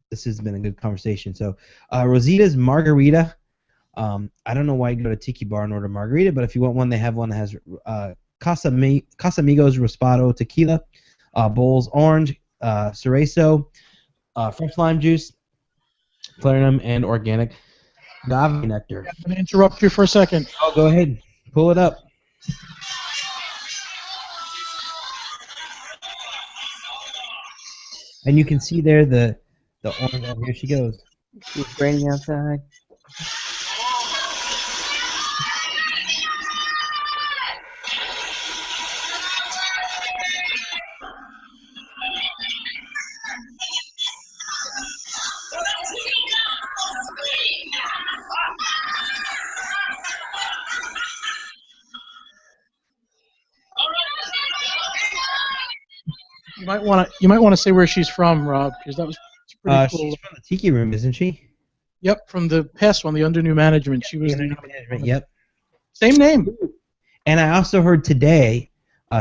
this has been a good conversation. So, Rosita's Margarita. I don't know why you go to Tiki Bar and order margarita, but if you want one, they have one that has Casamigos Raspado Tequila, Bowls Orange, Cerezo, fresh lime juice, Platinum, and organic agave nectar. I'm going to interrupt you for a second. Oh, go ahead. Pull it up. And you can see there the orange. Oh, here she goes. It's raining outside. You might want to say where she's from, Rob, because that was pretty cool. She's from the Tiki Room, isn't she? Yep, from the past one, the Under New Management. She was Under New Management. Yep. Same name. And I also heard today,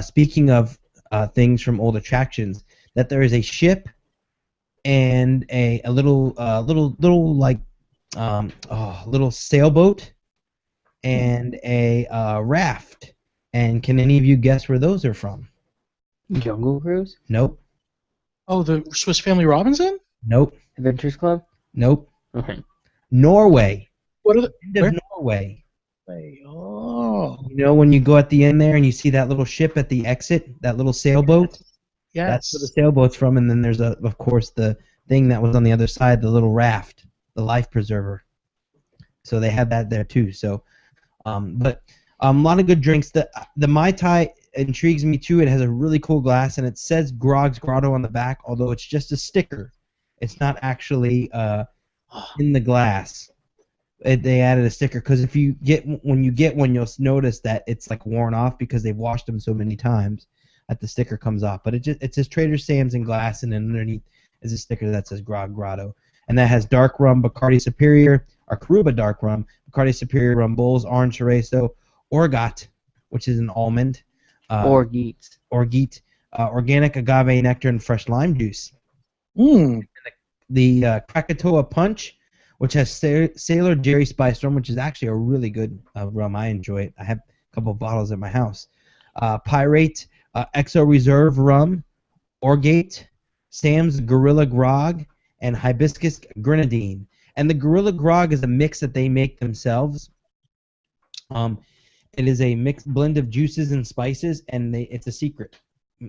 speaking of things from old attractions, that there is a ship and a little sailboat and a raft. And can any of you guess where those are from? Jungle Cruise? Nope. Oh, the Swiss Family Robinson? Nope. Adventures Club? Nope. Okay. Norway. What are the? End of Norway. Oh. You know when you go at the end there and you see that little ship at the exit, that little sailboat? Yes. That's where the sailboat's from, and then there's of course the thing that was on the other side, the little raft, the life preserver. So they have that there too. So, but a lot of good drinks. The Mai Tai intrigues me too. It has a really cool glass, and it says Grog's Grotto on the back, although it's just a sticker. It's not actually in the glass. They added a sticker because when you get one, you'll notice that it's like worn off because they've washed them so many times that the sticker comes off. But it says Trader Sam's in glass, and then underneath is a sticker that says Grog Grotto, and that has dark rum, Bacardi Superior, or Caruba dark rum, Bacardi Superior rum, Bulls, Orange Cerezo, Orgot, which is an almond, Orgeat, organic agave nectar, and fresh lime juice. Mm. The Krakatoa Punch, which has Sailor Jerry Spice rum, which is actually a really good rum. I enjoy it. I have a couple of bottles at my house. Pirate Exo Reserve rum, Orgate, Sam's Gorilla Grog, and Hibiscus Grenadine. And the Gorilla Grog is a mix that they make themselves. It is a mixed blend of juices and spices, and it's a secret.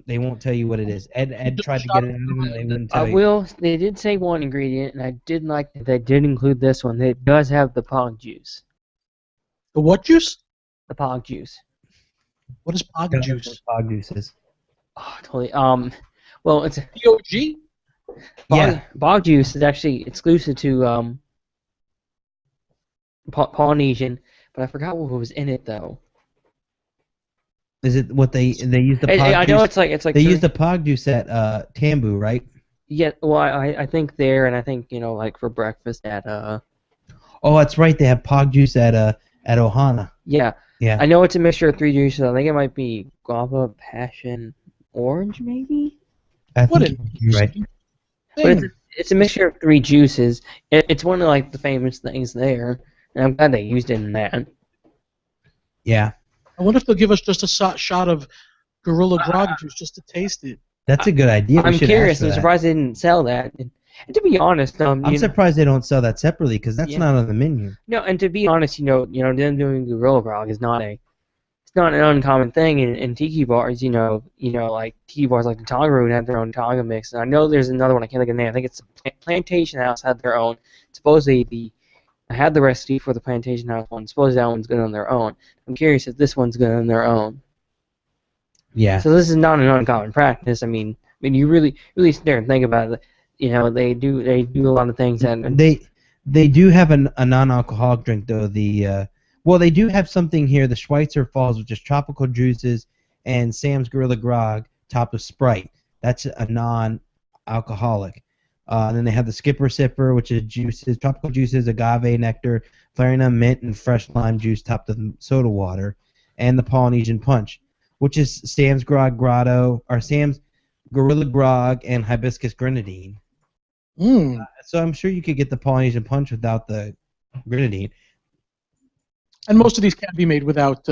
They won't tell you what it is. Ed tried to get it out of them, and they wouldn't tell you. They did say one ingredient, and I did like that they did include this one. It does have the pog juice. The what juice? The pog juice. What is pog juice? Pog juice is. Oh, totally. Well, it's POG? Yeah. Bog juice is actually exclusive to Polynesian, but I forgot what was in it though. Is it what they use the pog I juice? know it's like they use the pog juice at Tambu, right? Yeah, well, I think there, and I think like for breakfast at Oh, that's right. They have pog juice at Ohana. Yeah. Yeah. I know it's a mixture of 3 juices. I think it might be guava, passion, orange, maybe. I think you're right. But it's a mixture of 3 juices. It's one of like the famous things there, and I'm glad they used it in that. Yeah. I wonder if they'll give us just a shot of Gorilla Grog juice just to taste it. That's a good idea. I'm curious. I'm surprised they didn't sell that. And to be honest, I'm surprised they don't sell that separately because that's not on the menu. No, and to be honest, them doing Gorilla Grog is not not an uncommon thing in tiki bars. Like tiki bars like the Tonga Room have their own Tonga mix. And I know there's another one, I can't think of the name. I think it's Plantation House had their own. Supposedly I had the recipe for the Plantation House one. Supposedly that one's good on their own. I'm curious if this one's good on their own. Yeah. So this is not an uncommon practice. I mean, you really sit there and think about it. They do a lot of things that They do have a non-alcoholic drink though. Well, they do have something here, the Schweitzer Falls, which is tropical juices, and Sam's Gorilla Grog topped with Sprite. That's a non-alcoholic. And then they have the Skipper Sipper, which is juices, tropical juices, agave nectar, Clarina mint, and fresh lime juice topped with soda water, and the Polynesian Punch, which is Sam's Grotto, or Sam's Gorilla Grog and hibiscus grenadine. So I'm sure you could get the Polynesian Punch without the grenadine. And most of these can be made without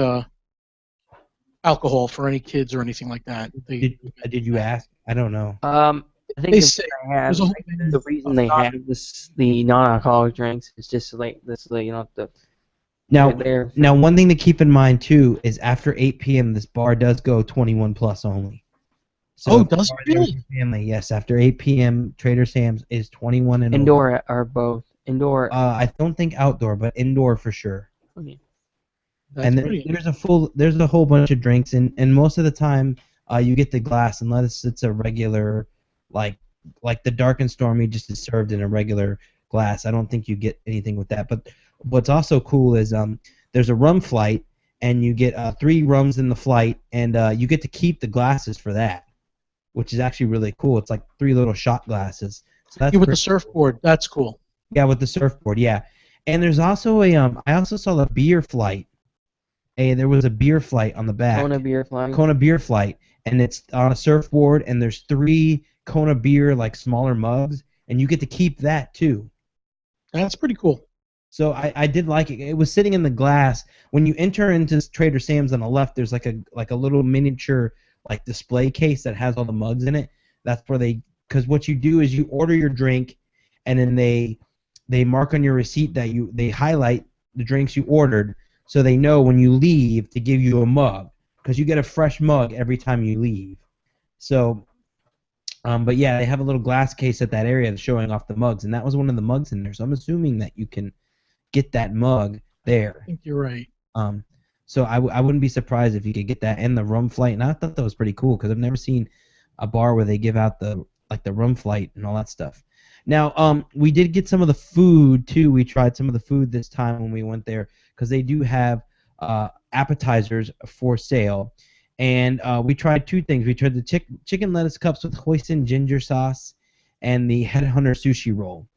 alcohol for any kids or anything like that. Did you ask? I don't know. I think the reason they have the non-alcoholic drinks is just like this. Now, one thing to keep in mind too is after 8 p.m. this bar does go 21 plus only. So does it really? Family, yes. After 8 p.m., Trader Sam's is 21 and indoor over. Or both indoor. I don't think outdoor, but indoor for sure. Okay. And there's a whole bunch of drinks, and most of the time you get the glass unless it's a regular like the Dark and Stormy just is served in a regular glass. I don't think you get anything with that. But what's also cool is there's a rum flight, and you get 3 rums in the flight, and you get to keep the glasses for that, which is actually really cool. It's like 3 little shot glasses. So that's with the surfboard. That's cool. Yeah, with the surfboard. Yeah, and there's also I also saw the beer flight. There was a beer flight on the back. Kona beer flight. Kona beer flight, and it's on a surfboard, and there's 3 Kona beer like smaller mugs, and you get to keep that too. That's pretty cool. So I did like it. It was sitting in the glass. When you enter into Trader Sam's on the left, there's like a little miniature like display case that has all the mugs in it. That's where because what you do is you order your drink, and then they mark on your receipt that they highlight the drinks you ordered, so they know when you leave to give you a mug, because you get a fresh mug every time you leave. So, but yeah, they have a little glass case at that area that's showing off the mugs, and that was one of the mugs in there. So I'm assuming that you can get that mug there. I think you're right. So I wouldn't be surprised if you could get that and the rum flight, and I thought that was pretty cool because I've never seen a bar where they give out the rum flight and all that stuff. Now, we did get some of the food too. We tried some of the food this time when we went there because they do have appetizers for sale, and we tried 2 things. We tried the chicken lettuce cups with hoisin ginger sauce and the headhunter sushi roll.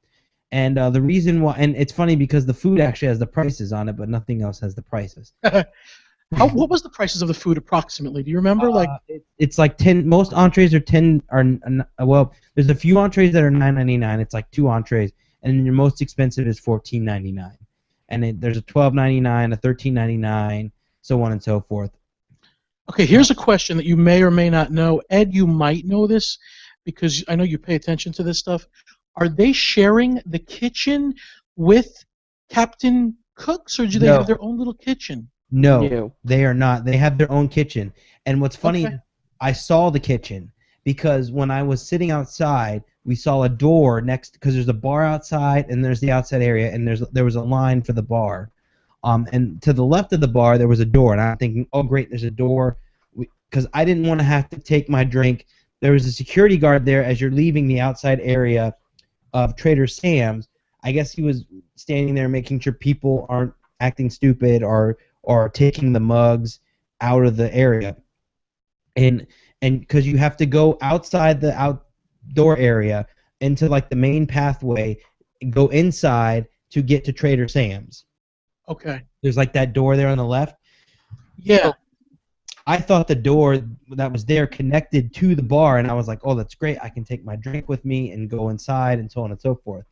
And the reason why, and it's funny because the food actually has the prices on it, but nothing else has the prices. What was the prices of the food approximately? Do you remember? It's like 10. Most entrees are 10. Well, there's a few entrees that are $9.99. It's like 2 entrees, and then your most expensive is $14.99. And there's a $12.99, a $13.99, so on and so forth. Okay, here's a question that you may or may not know. Ed, you might know this because I know you pay attention to this stuff. Are they sharing the kitchen with Captain Cook's, or do they have their own little kitchen? No, they are not. They have their own kitchen. And what's funny, I saw the kitchen because when I was sitting outside, we saw a door next, because there's a bar outside and there's the outside area, and there was a line for the bar. And to the left of the bar, there was a door, and I'm thinking, oh, great, there's a door, because I didn't want to have to take my drink. There was a security guard there as you're leaving the outside area of Trader Sam's. I guess he was standing there making sure people aren't acting stupid or taking the mugs out of the area. And because you have to go outside the outdoor area into like the main pathway and go inside to get to Trader Sam's. Okay. There's like that door there on the left. Yeah. So I thought the door that was there connected to the bar, and I was like, oh, that's great. I can take my drink with me and go inside and so on and so forth.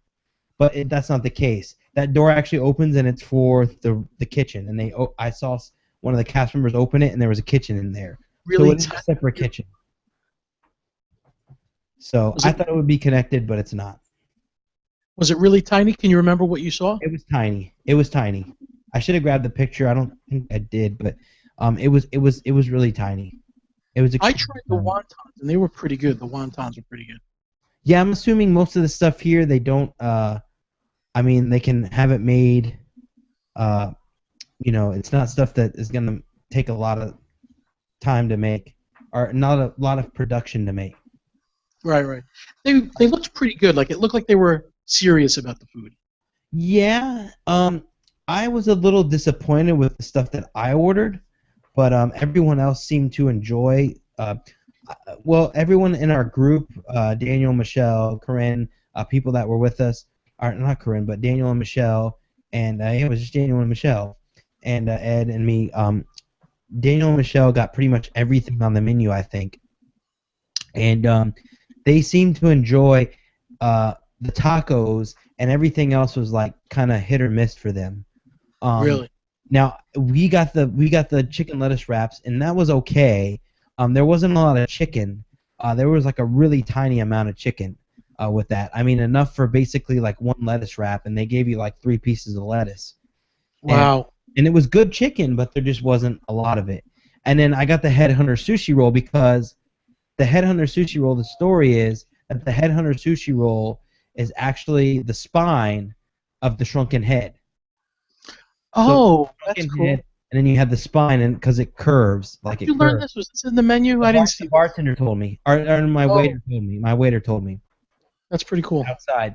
But that's not the case. That door actually opens, and it's for the kitchen. And I saw one of the cast members open it, and there was a kitchen in there. Really? So it's a separate kitchen. So I thought it would be connected, but it's not. Was it really tiny? Can you remember what you saw? It was tiny. It was tiny. I should have grabbed the picture. I don't think I did, but It was really tiny. It was. I extremely tried the tiny. wontons, and they were pretty good. The wontons were pretty good. Yeah, I'm assuming most of the stuff here they don't. I mean, they can have it made. Uh, it's not stuff that is gonna take a lot of time to make, or not a lot of production to make. Right. They looked pretty good. Like it looked like they were serious about the food. Yeah. I was a little disappointed with the stuff that I ordered, but everyone else seemed to enjoy. Well, everyone in our group, Daniel, Michelle, Corinne, people that were with us, are not Corinne, but Daniel and Michelle, and it was just Daniel and Michelle, and Ed and me. Daniel and Michelle got pretty much everything on the menu, I think, and they seemed to enjoy the tacos, and everything else was like kind of hit or miss for them. Really? Now we got the chicken lettuce wraps, and that was okay. There wasn't a lot of chicken. There was like a really tiny amount of chicken with that. I mean, enough for basically like one lettuce wrap, and they gave you like 3 pieces of lettuce. Wow. And it was good chicken, but there just wasn't a lot of it. And then I got the Headhunter sushi roll because the Headhunter sushi roll, the story is that the Headhunter sushi roll is actually the spine of the shrunken head. Oh, that's Shrunken cool. head, and then you have the spine, and because it curves like it Did you learn curves. this? Was this in the menu? I didn't see. The bartender told me, or my waiter told me. My waiter told me That's pretty cool. outside.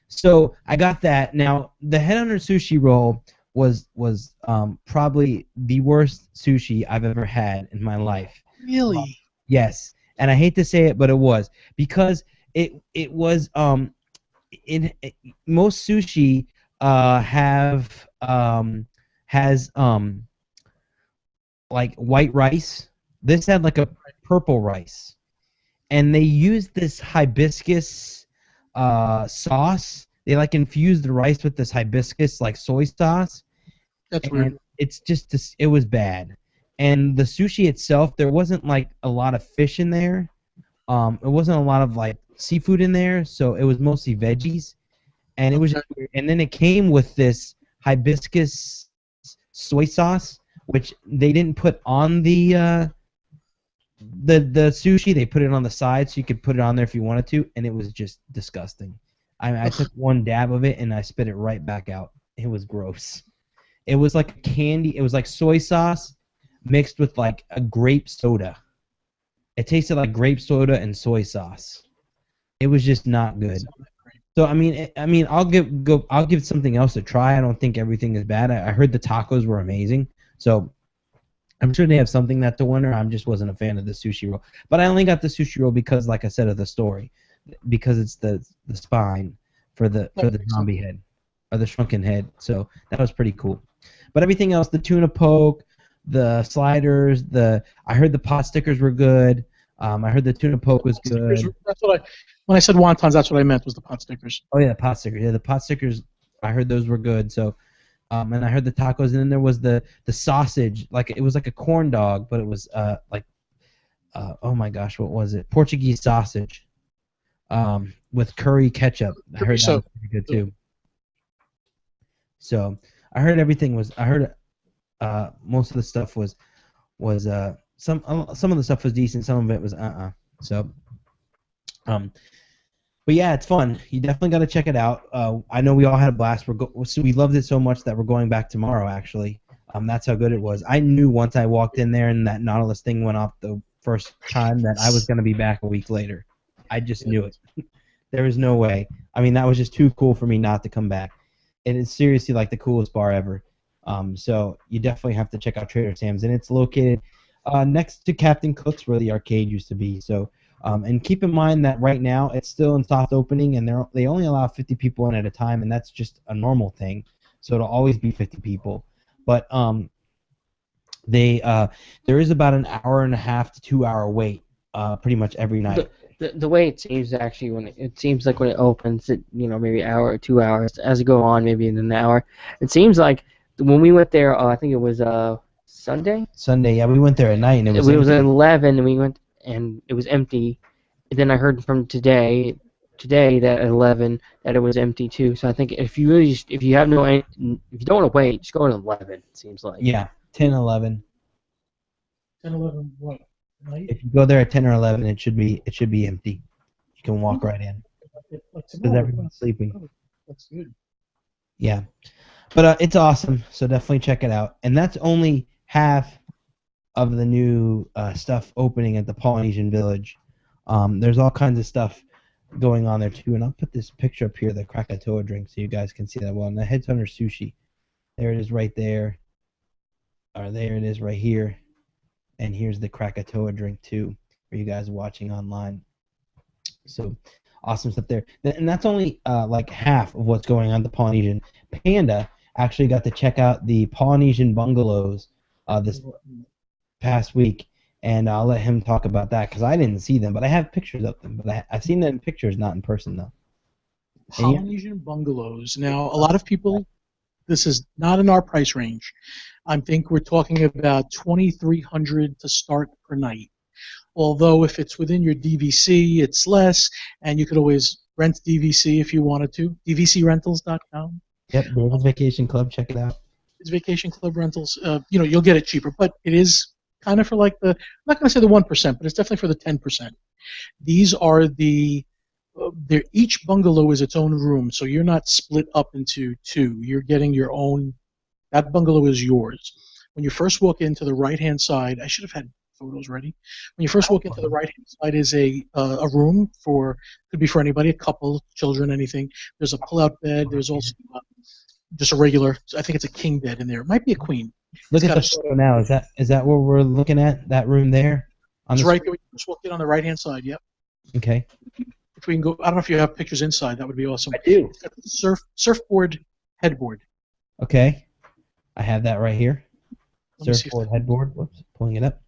So I got that. Now the Headhunter sushi roll was probably the worst sushi I've ever had in my life. Really? Yes, and I hate to say it, but it was because it was most sushi has like white rice. This had like a purple rice, and they used this hibiscus sauce. They like infused the rice with this hibiscus like soy sauce. That's And weird. it's just it was bad. And the sushi itself, there wasn't like a lot of fish in there. It wasn't a lot of like seafood in there, so it was mostly veggies. And it was just weird. And then it came with this hibiscus soy sauce, which they didn't put on the sushi. They put it on the side, so you could put it on there if you wanted to, and it was just disgusting. I took one dab of it and I spit it right back out. It was gross. It was like candy. It was like soy sauce mixed with like a grape soda. It tasted like grape soda and soy sauce. It was just not good. So I mean, I'll give something else a try. I don't think everything is bad. I heard the tacos were amazing. So I'm sure they have something that to wonder. I just wasn't a fan of the sushi roll. But I only got the sushi roll because, like I said, of the story, because it's the spine for the zombie head or the shrunken head. So that was pretty cool. But everything else, the tuna poke, the sliders, I heard the pot stickers were good. I heard the tuna poke was good. That's what when I said wontons, that's what I meant was the pot stickers. Oh yeah, the pot stickers. Yeah, the pot stickers. I heard those were good. So, and I heard the tacos, and then there was the sausage. Like it was like a corn dog, but it was oh my gosh, what was it? Portuguese sausage, with curry ketchup. I heard that was pretty good too. So I heard everything was. I heard most of the stuff was some of the stuff was decent. Some of it was So, but yeah, it's fun. You definitely got to check it out. I know we all had a blast. We loved it so much that we're going back tomorrow. Actually, that's how good it was. I knew once I walked in there and that Nautilus thing went off the first time that I was going to be back a week later. I just knew it. There was no way. I mean, that was just too cool for me not to come back. It is seriously like the coolest bar ever. So you definitely have to check out Trader Sam's, and it's located next to Captain Cook's, where the arcade used to be. So, and keep in mind that right now it's still in soft opening, and they only allow 50 people in at a time, and that's just a normal thing. So it'll always be 50 people. But there is about an hour and a half to 2 hour wait, pretty much every night. The way it seems actually it seems like when it opens, maybe an hour or 2 hours. As it go on, maybe in an hour. It seems like when we went there, I think it was Sunday. Sunday, yeah, we went there at night, and it was at 11, and we went, and it was empty. And then I heard from today that at 11 that it was empty too. So I think if you don't want to wait, just go at 11. It seems like. Yeah, 10, 11. 10, 11, what? Night? If you go there at 10 or 11, it should be empty. You can walk right in Like because tomorrow. everyone's sleeping. Oh, that's good. Yeah, but it's awesome. So definitely check it out. And that's only half of the new stuff opening at the Polynesian Village. There's all kinds of stuff going on there too. And I'll put this picture up here, the Krakatoa drink, so you guys can see that well. And the Headhunter Sushi, there it is right there. Or there it is right here. And here's the Krakatoa drink too, for you guys watching online. So awesome stuff there. And that's only like half of what's going on at the Polynesian. Panda actually got to check out the Polynesian bungalows this past week, and I'll let him talk about that because I didn't see them, but I have pictures of them. But I've seen them in pictures, not in person though. Polynesian bungalows. Now, a lot of people, this is not in our price range. I think we're talking about $2,300 to start per night. Although if it's within your DVC, it's less, and you could always rent DVC if you wanted to. DVCrentals.com. Yep, David's Vacation Club. Check it out. It's Vacation Club Rentals. You'll get it cheaper, but it is kind of for like I'm not going to say the 1%, but it's definitely for the 10%. These are each bungalow is its own room, so you're not split up into two. You're getting your own. That bungalow is yours. When you first walk into the right-hand side, I should have had photos ready. When you first walk into the right-hand side is a room could be for anybody, a couple, children, anything. There's a pull-out bed. There's also just a regular. I think it's a king bed in there. It might be a queen. Look at the photo now. Is that what we're looking at? That room there? It's right there. Just walk in on the right-hand side. Yep. Okay. If we can go, I don't know if you have pictures inside. That would be awesome. I do. It's got a surfboard headboard. Okay. I have that right here. Let me see Surfboard headboard. Whoops, pulling it up.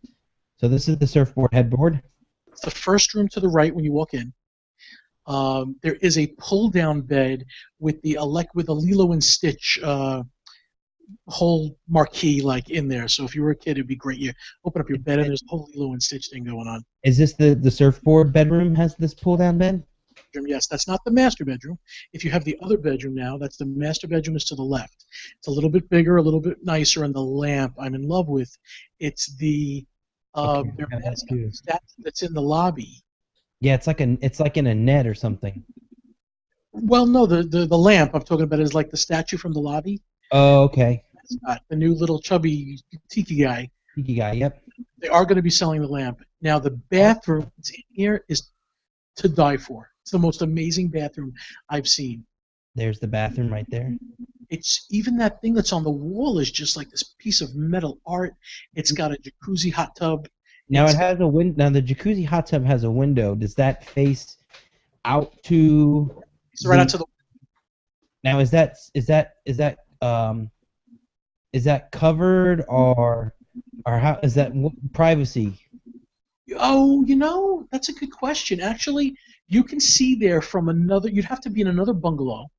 So this is the surfboard headboard. It's the first room to the right when you walk in. There is a pull-down bed with a Lilo and Stitch whole marquee like in there. So if you were a kid, it'd be great. You open up your bed and there's a whole Lilo and Stitch thing going on. Is this the surfboard bedroom has this pull-down bed? Yes, that's not the master bedroom. If you have the other bedroom now, that's the master bedroom is to the left. It's a little bit bigger, a little bit nicer, and the lamp I'm in love with. It's the statue that's in the lobby. Yeah, it's like in a net or something. Well, no, the lamp I'm talking about is like the statue from the lobby. Oh, okay. That's not the new little chubby tiki guy. Tiki guy, yep. They are going to be selling the lamp. Now, the bathroom that's in here is to die for. It's the most amazing bathroom I've seen. There's the bathroom right there. It's even that thing that's on the wall is just like this piece of metal art. It's got a jacuzzi hot tub. Now it has a window. Now the jacuzzi hot tub has a window. Does that face out to? It's right out to the. Now is that covered or how is that privacy? Oh, that's a good question. Actually, you can see there from another. You'd have to be in another bungalow,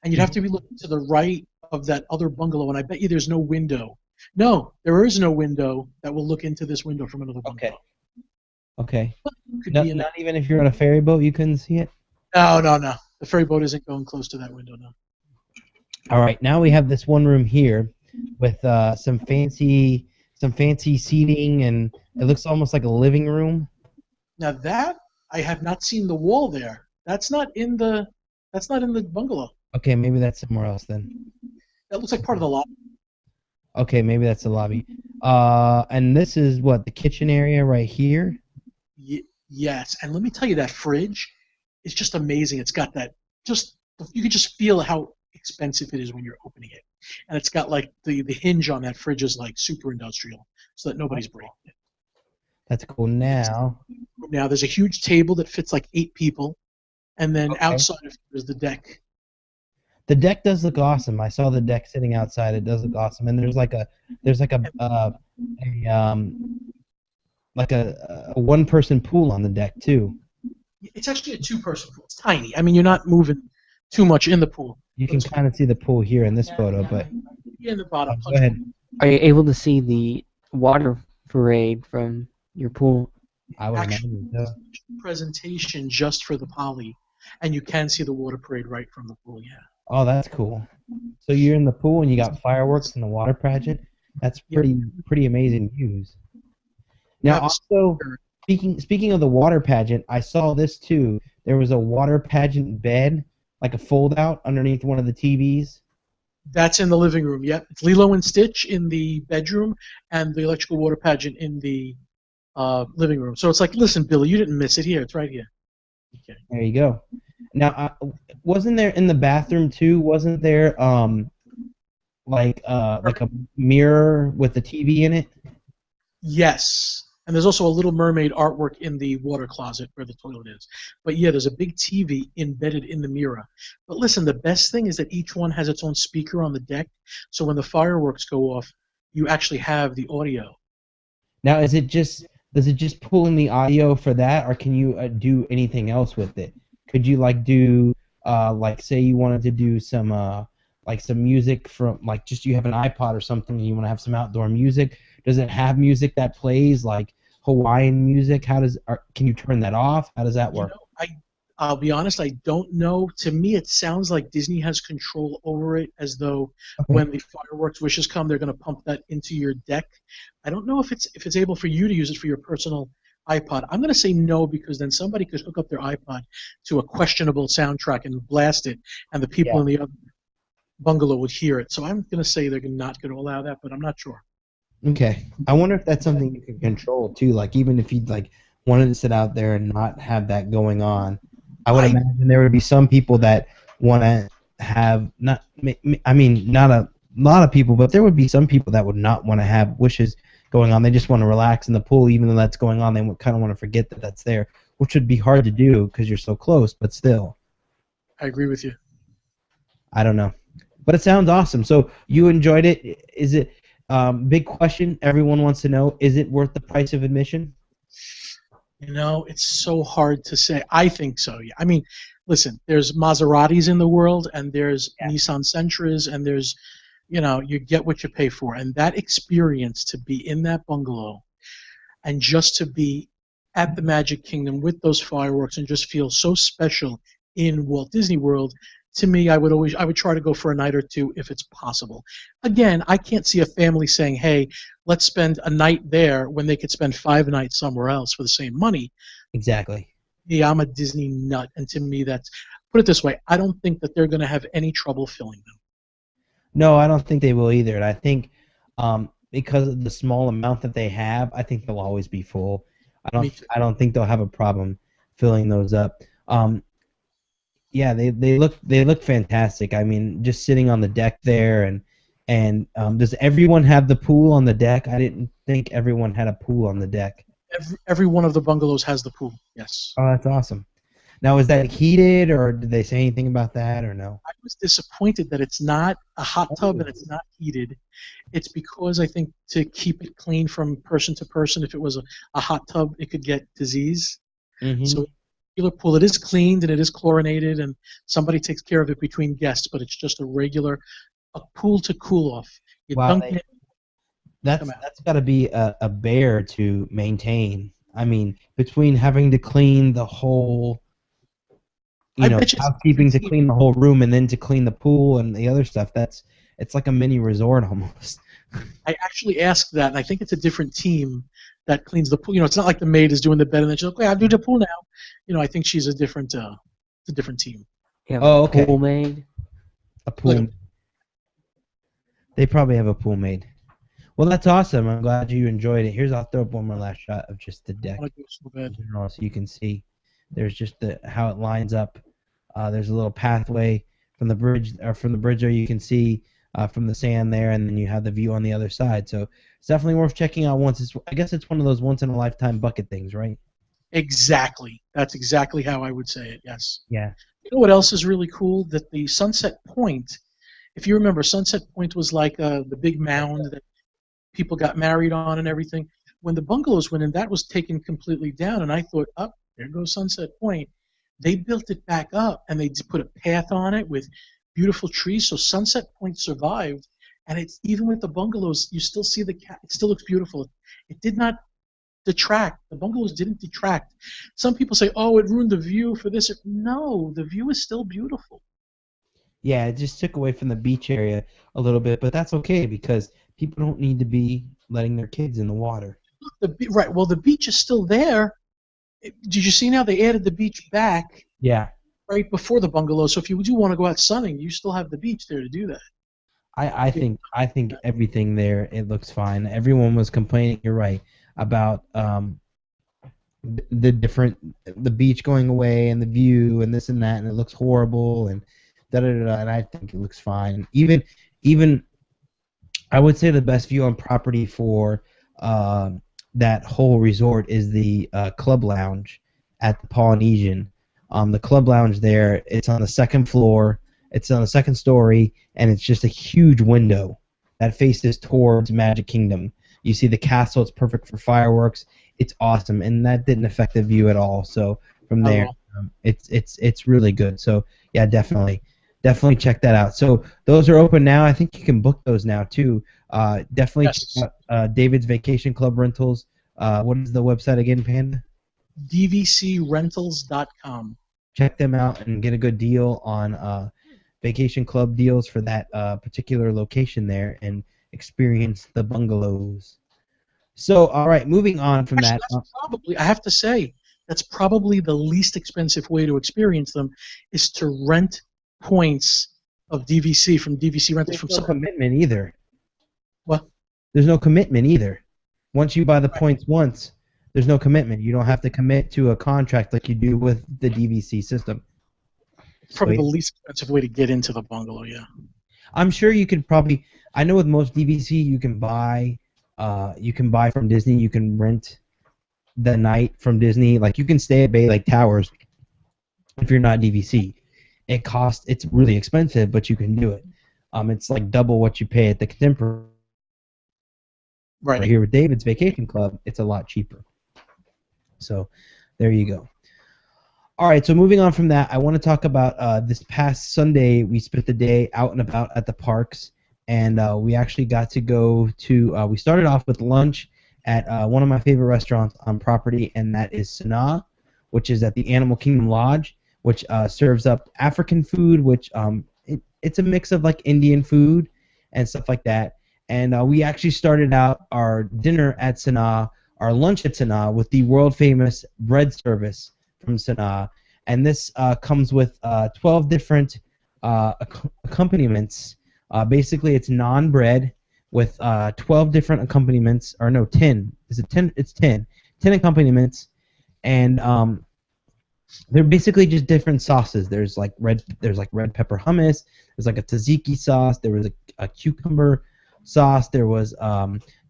and you'd have to be looking to the right of that other bungalow. And I bet you there's no window. No, there is no window that will look into this window from another bungalow. Okay. Not even if you're on a ferry boat, you couldn't see it. No. The ferry boat isn't going close to that window now. All right. Now we have this one room here with some fancy seating, and it looks almost like a living room. Now that I have not seen the wall there. That's not in the bungalow. Okay, maybe that's somewhere else then. That looks like part of the lobby. Okay, maybe that's the lobby. And this is what, the kitchen area right here? Yes, and let me tell you, that fridge is just amazing. It's got that you can just feel how expensive it is when you're opening it. And it's got like the hinge on that fridge is like super industrial, so that nobody's breaking it. That's cool. Now there's a huge table that fits like 8 people, and then outside of it is the deck. The deck does look awesome. I saw the deck sitting outside. It does look awesome, and there's like a one-person pool on the deck too. It's actually a 2-person pool. It's tiny. I mean, you're not moving too much in the pool. You can kind of see the pool here in this photo, but in the bottom. Go ahead. Are you able to see the water parade from your pool? I would imagine so. Presentation just for the poly, and you can see the water parade right from the pool. Yeah. Oh, that's cool. So you're in the pool and you got fireworks and the water pageant. That's Yeah. pretty amazing news. Now, Have a also, speaker. speaking of the water pageant, I saw this too. There was a water pageant bed, like a fold out underneath one of the TVs. That's in the living room. Yeah, it's Lilo and Stitch in the bedroom, and the electrical water pageant in the living room. So it's like, listen, Billy, you didn't miss it. Here, it's right here. Okay. There you go. Now, wasn't there in the bathroom too? Wasn't there like a mirror with the TV in it? Yes. And there's also a Little Mermaid artwork in the water closet where the toilet is. But yeah, there's a big TV embedded in the mirror. But listen, the best thing is that each one has its own speaker on the deck. So when the fireworks go off, you actually have the audio. Now, does it just pull in the audio for that, or can you do anything else with it? Could you like do like say you wanted to do some music from like just you have an iPod or something and you want to have some outdoor music? Does it have music that plays like Hawaiian music? Can you turn that off? How does that You work? know, I'll be honest, I don't know. To me, it sounds like Disney has control over it, as though Okay. when the fireworks wishes come, they're going to pump that into your deck. I don't know if it's able for you to use it for your personal iPod. I'm going to say no because then somebody could hook up their iPod to a questionable soundtrack and blast it, and the people Yeah. in the other bungalow would hear it. So I'm going to say they're not going to allow that, but I'm not sure. Okay. I wonder if that's something you can control too. Like even if you like wanted to sit out there and not have that going on, I would imagine there would be some people that want to have not. I mean, not a lot of people, but there would be some people that would not want to have wishes going on. They just want to relax in the pool, even though that's going on. They kind of want to forget that that's there, which would be hard to do because you're so close. But still, I agree with you. I don't know. But it sounds awesome. So you enjoyed it. Is it? Big question. Everyone wants to know: is it worth the price of admission? You know, it's so hard to say. I think so. Yeah. I mean, listen, there's Maseratis in the world, and there's Nissan Sentras, and there's, you get what you pay for. And that experience to be in that bungalow and just to be at the Magic Kingdom with those fireworks and just feel so special in Walt Disney World, to me, I would try to go for a night or two if it's possible. Again, I can't see a family saying, "Hey, let's spend a night there," when they could spend 5 nights somewhere else for the same money. Exactly. Yeah, I'm a Disney nut, and to me, put it this way: I don't think that they're going to have any trouble filling them. No, I don't think they will either. And I think because of the small amount that they have, I think they'll always be full. I don't think they'll have a problem filling those up. Yeah, they look fantastic. I mean, just sitting on the deck there, and does everyone have the pool on the deck? I didn't think everyone had a pool on the deck. Every one of the bungalows has the pool. Yes. Oh, that's awesome. Now, is that heated, or did they say anything about that, or no? I was disappointed that it's not a hot tub and it's not heated. It's because I think to keep it clean from person to person, if it was a hot tub, it could get disease. Mm-hmm. So regular pool, it is cleaned and it is chlorinated, and somebody takes care of it between guests, but it's just a pool to cool off. You Wow, dunk it, that's got to be a bear to maintain. I mean, between having to clean the whole, housekeeping to clean the whole room and then to clean the pool and the other stuff, it's like a mini resort almost. I actually asked that, and I think it's a different team that cleans the pool. It's not like the maid is doing the bed and then she's like, "Okay, I'll do the pool now." I think she's a different team. Yeah, okay. Pool maid. A pool. They probably have a pool maid. Well, that's awesome. I'm glad you enjoyed it. I'll throw up one more last shot of just the deck in general, so you can see. There's just how it lines up. There's a little pathway from the bridge, there you can see from the sand there, and then you have the view on the other side. So it's definitely worth checking out once. I guess it's one of those once-in-a-lifetime bucket things, right? Exactly. That's exactly how I would say it, yes. Yeah. You know what else is really cool? That the Sunset Point, if you remember, Sunset Point was like the big mound that people got married on and everything. When the bungalows went in, that was taken completely down, and I thought, there goes Sunset Point. They built it back up, and they put a path on it with beautiful trees, so Sunset Point survived, and it's even with the bungalows, you still see it still looks beautiful. It did not detract. The bungalows didn't detract. Some people say, "Oh, it ruined the view for this." No, the view is still beautiful. Yeah, it just took away from the beach area a little bit, but that's okay because people don't need to be letting their kids in the water. Right. Well, the beach is still there. Did you see now they added the beach back Yeah. right before the bungalow? So if you do want to go out sunning, you still have the beach there to do that. I think everything there, it looks fine. Everyone was complaining, you're right, about the beach going away and the view and this and that, and it looks horrible and da da da, and I think it looks fine. Even I would say the best view on property for that whole resort is the club lounge at the Polynesian. The club lounge there, it's on the second floor. It's on the second story, and it's just a huge window that faces towards Magic Kingdom. You see the castle. It's perfect for fireworks. It's awesome, and that didn't affect the view at all. So from there, it's really good. So yeah, definitely check that out. So those are open now. I think you can book those now too. Definitely check out David's Vacation Club Rentals. What is the website again, Panda? dvcrentals.com. Check them out and get a good deal on vacation club deals for that particular location there and experience the bungalows. So, all right, moving on from that. I have to say, that's probably the least expensive way to experience them is to rent points of DVC from DVC Rentals. There's no commitment either. What? There's no commitment either. Once you buy the points once, there's no commitment. You don't have to commit to a contract like you do with the DVC system. Probably the least expensive way to get into the bungalow, yeah. I'm sure you could probably. I know with most DVC you can buy from Disney. You can rent the night from Disney. Like you can stay at Bay Lake Towers if you're not DVC. It's really expensive, but you can do it. It's like double what you pay at the Contemporary. Right here with David's Vacation Club, it's a lot cheaper. So there you go. All right, so moving on from that, I want to talk about this past Sunday. We spent the day out and about at the parks, and we actually got to go to. We started off with lunch at one of my favorite restaurants on property, and that is Sanaa, which is at the Animal Kingdom Lodge, which serves up African food, which it's a mix of like Indian food and stuff like that. And we actually started out our dinner at Sanaa, our lunch at Sanaa, with the world famous bread service from Sanaa, and this comes with 12 different accompaniments. Basically, it's non-bread with 12 different accompaniments, or no, 10. Is it 10? It's 10. 10 accompaniments, and they're basically just different sauces. There's like red pepper hummus. There's like a tzatziki sauce. There was a cucumber sauce. There was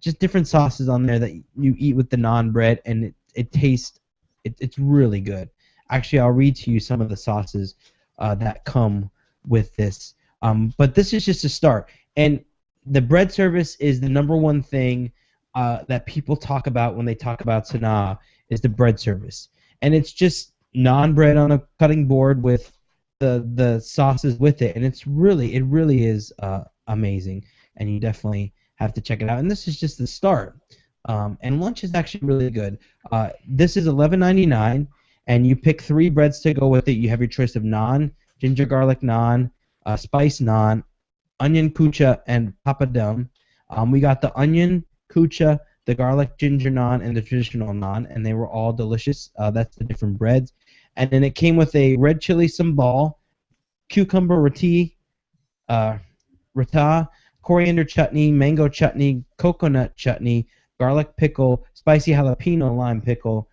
just different sauces on there that you eat with the non-bread, and it tastes. It's really good. Actually, I'll read to you some of the sauces that come with this. But this is just a start. And the bread service is the number one thing that people talk about when they talk about Sanaa is the bread service. And it's just non-bread on a cutting board with the sauces with it. And it really is amazing. And you definitely have to check it out. And this is just the start. And lunch is actually really good. This is $11.99, and you pick 3 breads to go with it. You have your choice of naan, ginger garlic naan, spice naan, onion kucha, and papadum. We got the onion kucha, the garlic ginger naan, and the traditional naan, and they were all delicious. That's the different breads. And then it came with a red chili sambal, cucumber raita, coriander chutney, mango chutney, coconut chutney, garlic pickle, spicy jalapeno lime pickle,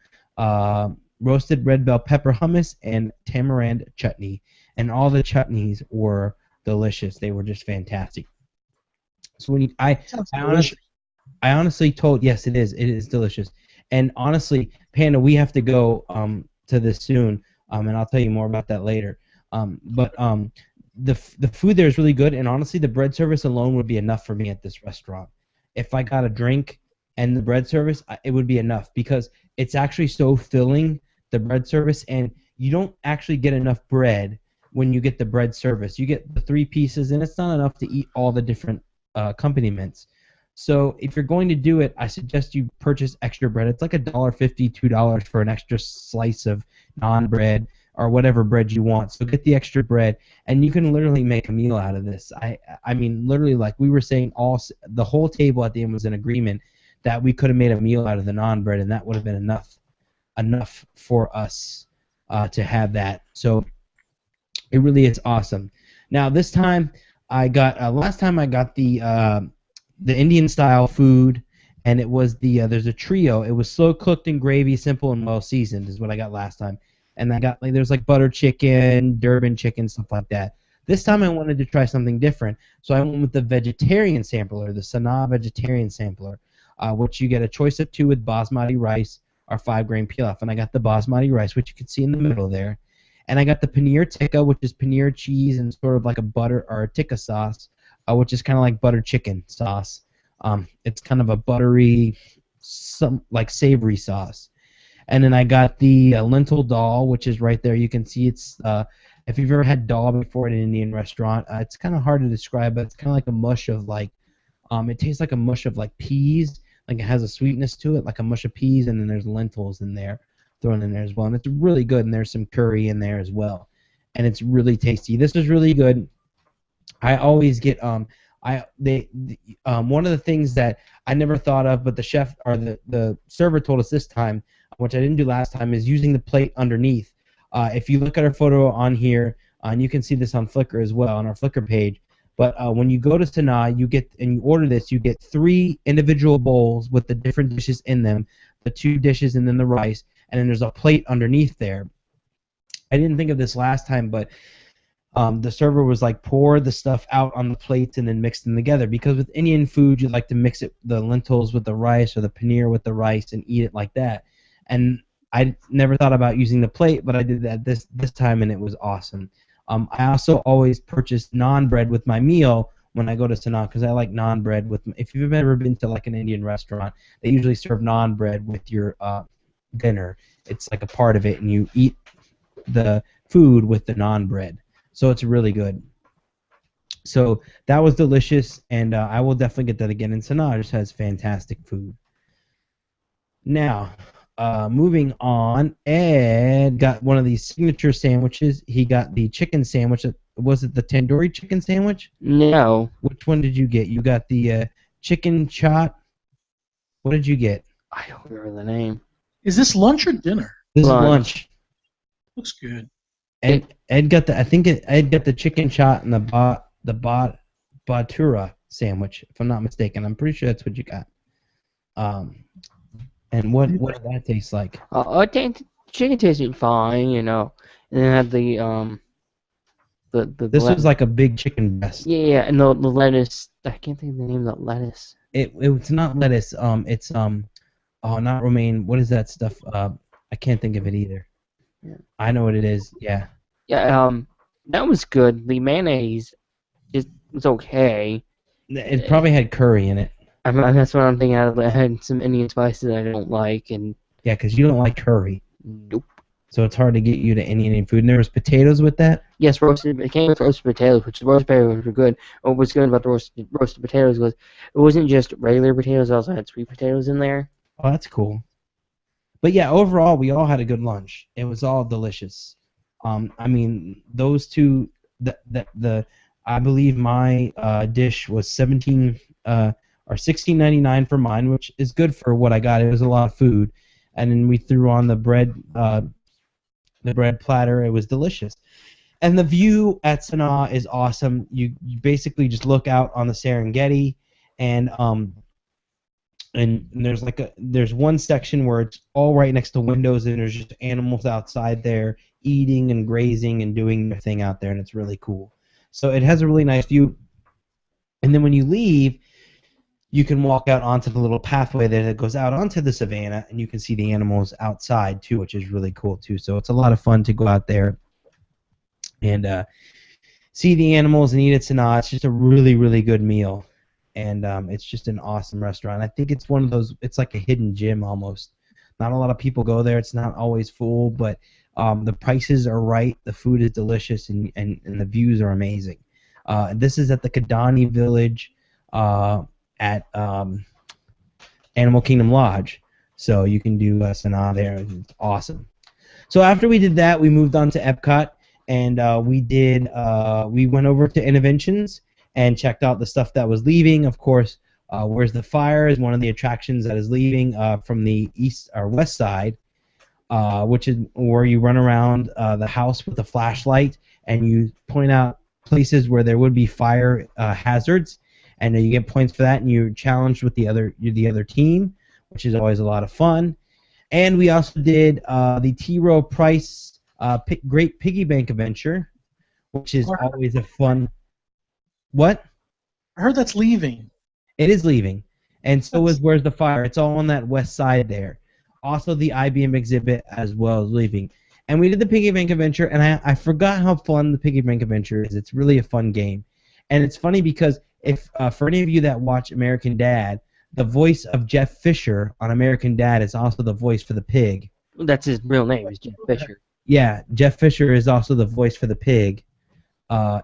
roasted red bell pepper hummus, and tamarind chutney. And all the chutneys were delicious. They were just fantastic. So when I honestly told, yes, it is delicious. And honestly, Panda, we have to go to this soon, and I'll tell you more about that later. But the food there is really good, and honestly, the bread service alone would be enough for me at this restaurant. If I got a drink and the bread service, it would be enough because it's actually so filling, the bread service, and you don't actually get enough bread when you get the bread service. You get the 3 pieces, and it's not enough to eat all the different accompaniments. So if you're going to do it, I suggest you purchase extra bread. It's like $1.50, $2 for an extra slice of non-bread or whatever bread you want. So get the extra bread, and you can literally make a meal out of this. I mean, literally, like we were saying, the whole table at the end was in agreement that we could have made a meal out of the naan bread, and that would have been enough for us to have that. So it really is awesome. Now this time last time I got the Indian style food, and it was there's a trio. It was slow cooked in gravy, simple and well seasoned is what I got last time. And I got there's like butter chicken, Durban chicken, stuff like that. This time I wanted to try something different, so I went with the vegetarian sampler, the Sanaa vegetarian sampler, which you get a choice of 2 with basmati rice or 5-grain pilaf. And I got the basmati rice, which you can see in the middle there. And I got the paneer tikka, which is paneer cheese and sort of like a butter or a tikka sauce, which is kind of like butter chicken sauce. It's kind of a buttery, like savory sauce. And then I got the lentil dal, which is right there. You can see it's if you've ever had dal before at an Indian restaurant, it's kind of hard to describe, but it's kind of like a mush of like it tastes like a mush of like peas. Like it has a sweetness to it, like a mush of peas, and then there's lentils in there, thrown in there as well. And it's really good, and there's some curry in there as well. And it's really tasty. This is really good. I always get one of the things that I never thought of, but the chef or the server told us this time, which I didn't do last time, is using the plate underneath. If you look at our photo on here, and you can see this on Flickr as well, on our Flickr page, but when you go to Sanaa, you order this, you get 3 individual bowls with the different dishes in them, the 2 dishes and then the rice, and then there's a plate underneath there. I didn't think of this last time, but the server was like, pour the stuff out on the plates and then mix them together, because with Indian food you like to mix the lentils with the rice or the paneer with the rice and eat it like that. And I never thought about using the plate, but I did that this time, and it was awesome. I also always purchase naan bread with my meal when I go to Sanaa, because I like naan bread with. If you've ever been to like an Indian restaurant, they usually serve naan bread with your dinner. It's like a part of it, and you eat the food with the naan bread. So it's really good. So that was delicious, and I will definitely get that again. And Sanaa just has fantastic food. Now, moving on, Ed got one of these signature sandwiches. He got the chicken sandwich. Was it the tandoori chicken sandwich? No. Which one did you get? You got the chicken chaat. What did you get? I don't remember the name. Is this lunch or dinner? This is lunch. Looks good. Ed got Ed got the chicken chaat and the batura sandwich, if I'm not mistaken. I'm pretty sure that's what you got. And what did that taste like? I think chicken tasted fine, you know. And then had This was like a big chicken breast. Yeah, and the lettuce. I can't think of the name of that lettuce. It's not lettuce. It's not romaine. What is that stuff? I can't think of it either. Yeah. I know what it is. Yeah. Yeah. That was good. The mayonnaise was okay. It probably had curry in it. That's what I'm thinking. I had some Indian spices I don't like, and yeah, because you don't like curry. Nope. So it's hard to get you to Indian food. And there was potatoes with that? Yes, roasted. It came with roasted potatoes, which the roasted potatoes were good. What was good about the roasted potatoes was it wasn't just regular potatoes. It also had sweet potatoes in there. Oh, that's cool. But yeah, overall, we all had a good lunch. It was all delicious. I mean, those two, I believe my dish was or $16.99 for mine, which is good for what I got. It was a lot of food, and then we threw on the bread platter. It was delicious, and the view at Sanaa is awesome. You basically just look out on the Serengeti, and there's one section where it's all right next to windows, and there's just animals outside there eating and grazing and doing their thing out there, and it's really cool. So it has a really nice view, and then when you leave, you can walk out onto the little pathway there that goes out onto the savannah, and you can see the animals outside too, which is really cool too. So it's a lot of fun to go out there and see the animals and eat at Sanaa. It's just a really, really good meal, and it's just an awesome restaurant. I think it's one of those. It's like a hidden gem almost. Not a lot of people go there. It's not always full, but the prices are right. The food is delicious, and the views are amazing. This is at the Kadani Village. At Animal Kingdom Lodge, so you can do Sanaa there. It's awesome. So after we did that, we moved on to Epcot, and we went over to Innovations and checked out the stuff that was leaving. Of course, Where's the Fire is one of the attractions that is leaving from the east or west side, which is where you run around the house with a flashlight and you point out places where there would be fire hazards, and you get points for that, and you're challenged with the other team, which is always a lot of fun. And we also did the T. Rowe Price Great Piggy Bank Adventure, which is always a fun. What? I heard that's leaving. It is leaving, and so is Where's the Fire. It's all on that west side there. Also, the IBM exhibit as well is leaving. And we did the Piggy Bank Adventure, and I forgot how fun the Piggy Bank Adventure is. It's really a fun game. And it's funny because if for any of you that watch American Dad, the voice of Jeff Fisher on American Dad is also the voice for the pig. That's his real name, is Jeff Fisher. Yeah, Jeff Fisher is also the voice for the pig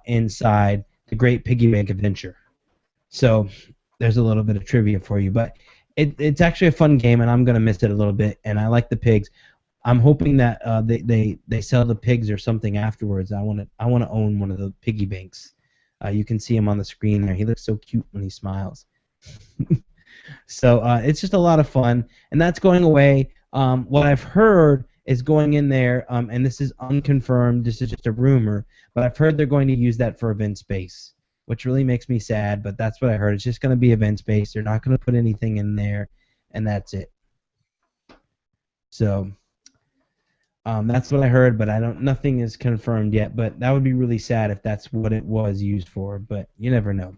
inside the Great Piggy Bank Adventure. So there's a little bit of trivia for you. But it's actually a fun game, and I'm going to miss it a little bit, and I like the pigs. I'm hoping that they sell the pigs or something afterwards. I want to own one of the piggy banks. You can see him on the screen there. He looks so cute when he smiles. So it's just a lot of fun, and that's going away. What I've heard is going in there, and this is unconfirmed. This is just a rumor, but I've heard they're going to use that for event space, which really makes me sad, but that's what I heard. It's just going to be event space. They're not going to put anything in there, and that's it. So that's what I heard, but nothing is confirmed yet. But that would be really sad if that's what it was used for, but you never know.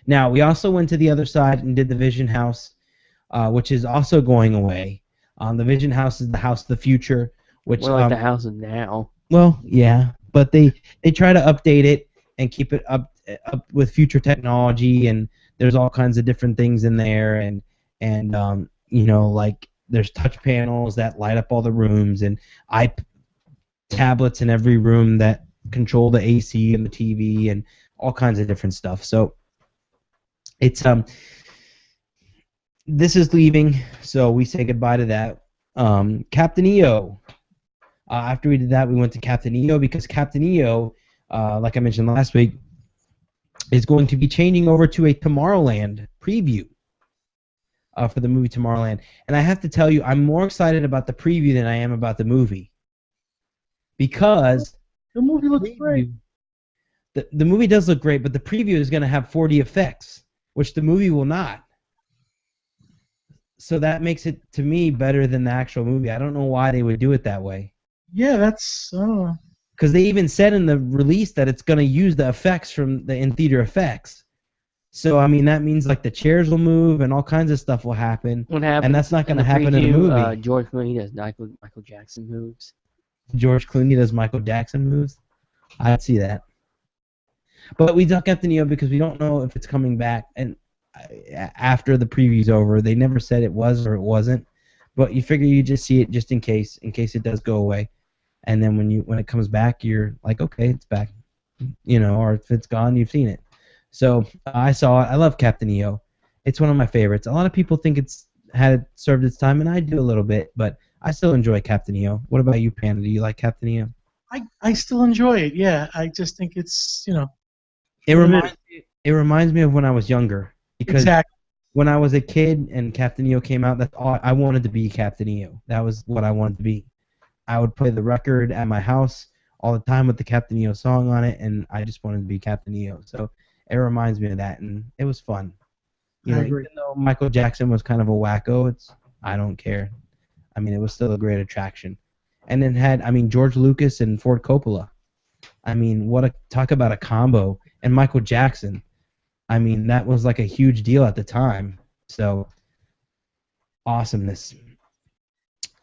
Now, we also went to the other side and did the Vision House, which is also going away. The Vision House is the house of the future, which More like the house of now. Well, yeah, but they try to update it and keep it up with future technology, and there's all kinds of different things in there, and like there's touch panels that light up all the rooms, and tablets in every room that control the AC and the TV and all kinds of different stuff. So it's this is leaving, so we say goodbye to that. Captain EO. After we did that, we went to Captain EO because Captain EO, like I mentioned last week, is going to be changing over to a Tomorrowland preview for the movie Tomorrowland. And I have to tell you, I'm more excited about the preview than I am about the movie. Because the movie looks great. The movie does look great, but the preview is going to have 4D effects, which the movie will not. So that makes it, to me, better than the actual movie. I don't know why they would do it that way. Yeah, that's... Because they even said in the release that it's going to use the effects from the in-theater effects. So, I mean, that means like the chairs will move and all kinds of stuff will happen. What happens? And that's not going to happen in the movie. George Clooney does Michael Jackson moves. George Clooney does Michael Jackson moves? I'd see that. But we don't get the Neo because we don't know if it's coming back. And after the preview's over, they never said it was or it wasn't. But you figure you just see it just in case it does go away. And then when it comes back, you're like, okay, it's back, or if it's gone, you've seen it. So I saw it. I love Captain EO. It's one of my favorites. A lot of people think it's served its time, and I do a little bit, but I still enjoy Captain EO. What about you, Panda? Do you like Captain EO? I still enjoy it. Yeah, I just think it's It reminds me of when I was younger because when I was a kid and Captain EO came out, that's all I wanted to be. Captain EO. That was what I wanted to be. I would play the record at my house all the time with the Captain EO song on it, and I just wanted to be Captain EO. So it reminds me of that, and it was fun. Even though Michael Jackson was kind of a wacko, I don't care. I mean, it was still a great attraction. And then George Lucas and Ford Coppola. I mean, talk about a combo. And Michael Jackson. I mean, that was like a huge deal at the time. So, awesomeness.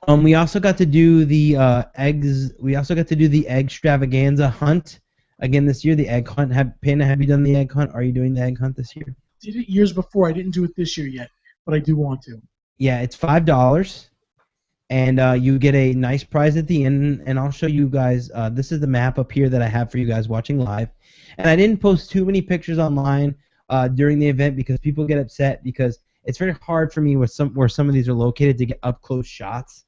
We also got to do the eggs. We also got to do the egg extravaganza hunt again this year. The egg hunt. Panda, have you done the egg hunt? Are you doing the egg hunt this year? Did it years before. I didn't do it this year yet, but I do want to. Yeah, it's $5, and you get a nice prize at the end. And I'll show you guys. This is the map up here that I have for you guys watching live. And I didn't post too many pictures online during the event because people get upset because it's very hard for me where some of these are located to get up close shots.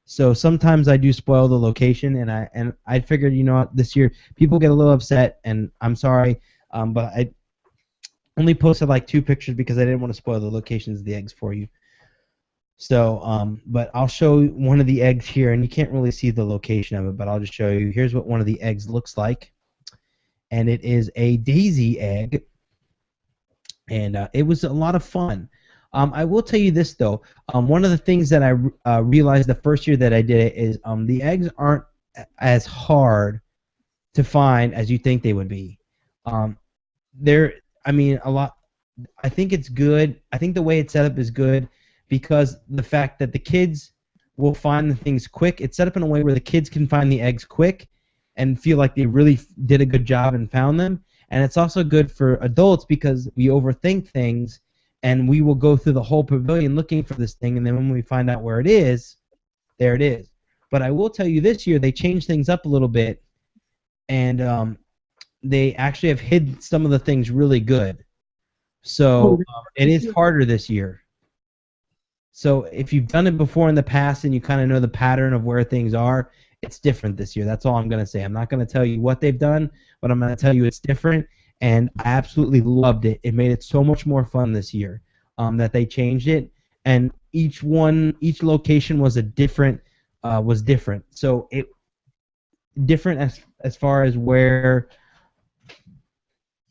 So sometimes I do spoil the location, and I figured, you know what, this year people get a little upset, and I'm sorry, but I only posted like 2 pictures because I didn't want to spoil the locations of the eggs for you. So, but I'll show one of the eggs here, and you can't really see the location of it, but I'll just show you. Here's what one of the eggs looks like, and it is a daisy egg, and it was a lot of fun. I will tell you this though. One of the things that I realized the first year that I did it is the eggs aren't as hard to find as you think they would be. They're, I mean, a lot. I think it's good. I think the way it's set up is good because the fact that the kids will find the things quick. It's set up in a way where the kids can find the eggs quick and feel like they really did a good job and found them. And it's also good for adults because we overthink things and we will go through the whole pavilion looking for this thing, and then when we find out where it is, there it is. But I will tell you this year they changed things up a little bit, and they actually have hid some of the things really good. So it is harder this year. So if you've done it before in the past and you kind of know the pattern of where things are, it's different this year. That's all I'm going to say. I'm not going to tell you what they've done, but I'm going to tell you it's different, and I absolutely loved it. It made it so much more fun this year that they changed it, and each location was different. So it different as far as where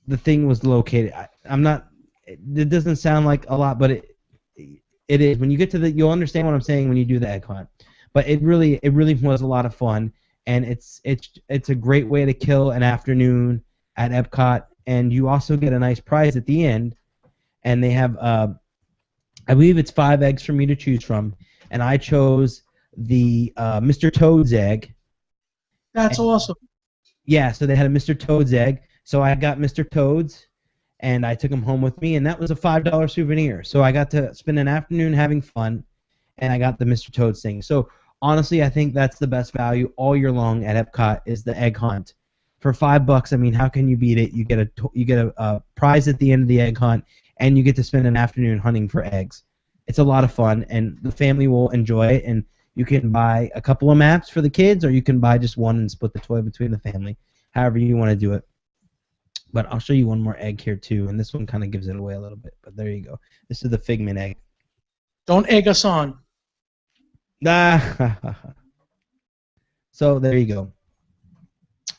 the thing was located. I'm not. It doesn't sound like a lot, but it is. When you get to you'll understand what I'm saying when you do the egg hunt. But it really was a lot of fun, and it's a great way to kill an afternoon at Epcot, and you also get a nice prize at the end. And they have, I believe it's 5 eggs for me to choose from, and I chose the Mr. Toad's egg. That's awesome. Yeah, so they had a Mr. Toad's egg, so I got Mr. Toad's, and I took him home with me, and that was a $5 souvenir. So I got to spend an afternoon having fun, and I got the Mr. Toad's thing. So honestly, I think that's the best value all year long at Epcot is the egg hunt. For $5, I mean, how can you beat it? You get a prize at the end of the egg hunt, and you get to spend an afternoon hunting for eggs. It's a lot of fun, and the family will enjoy it. And you can buy a couple of maps for the kids, or you can buy just one and split the toy between the family, however you want to do it. But I'll show you one more egg here too, and this one kind of gives it away a little bit. But there you go. This is the Figment egg. Don't egg us on. So there you go.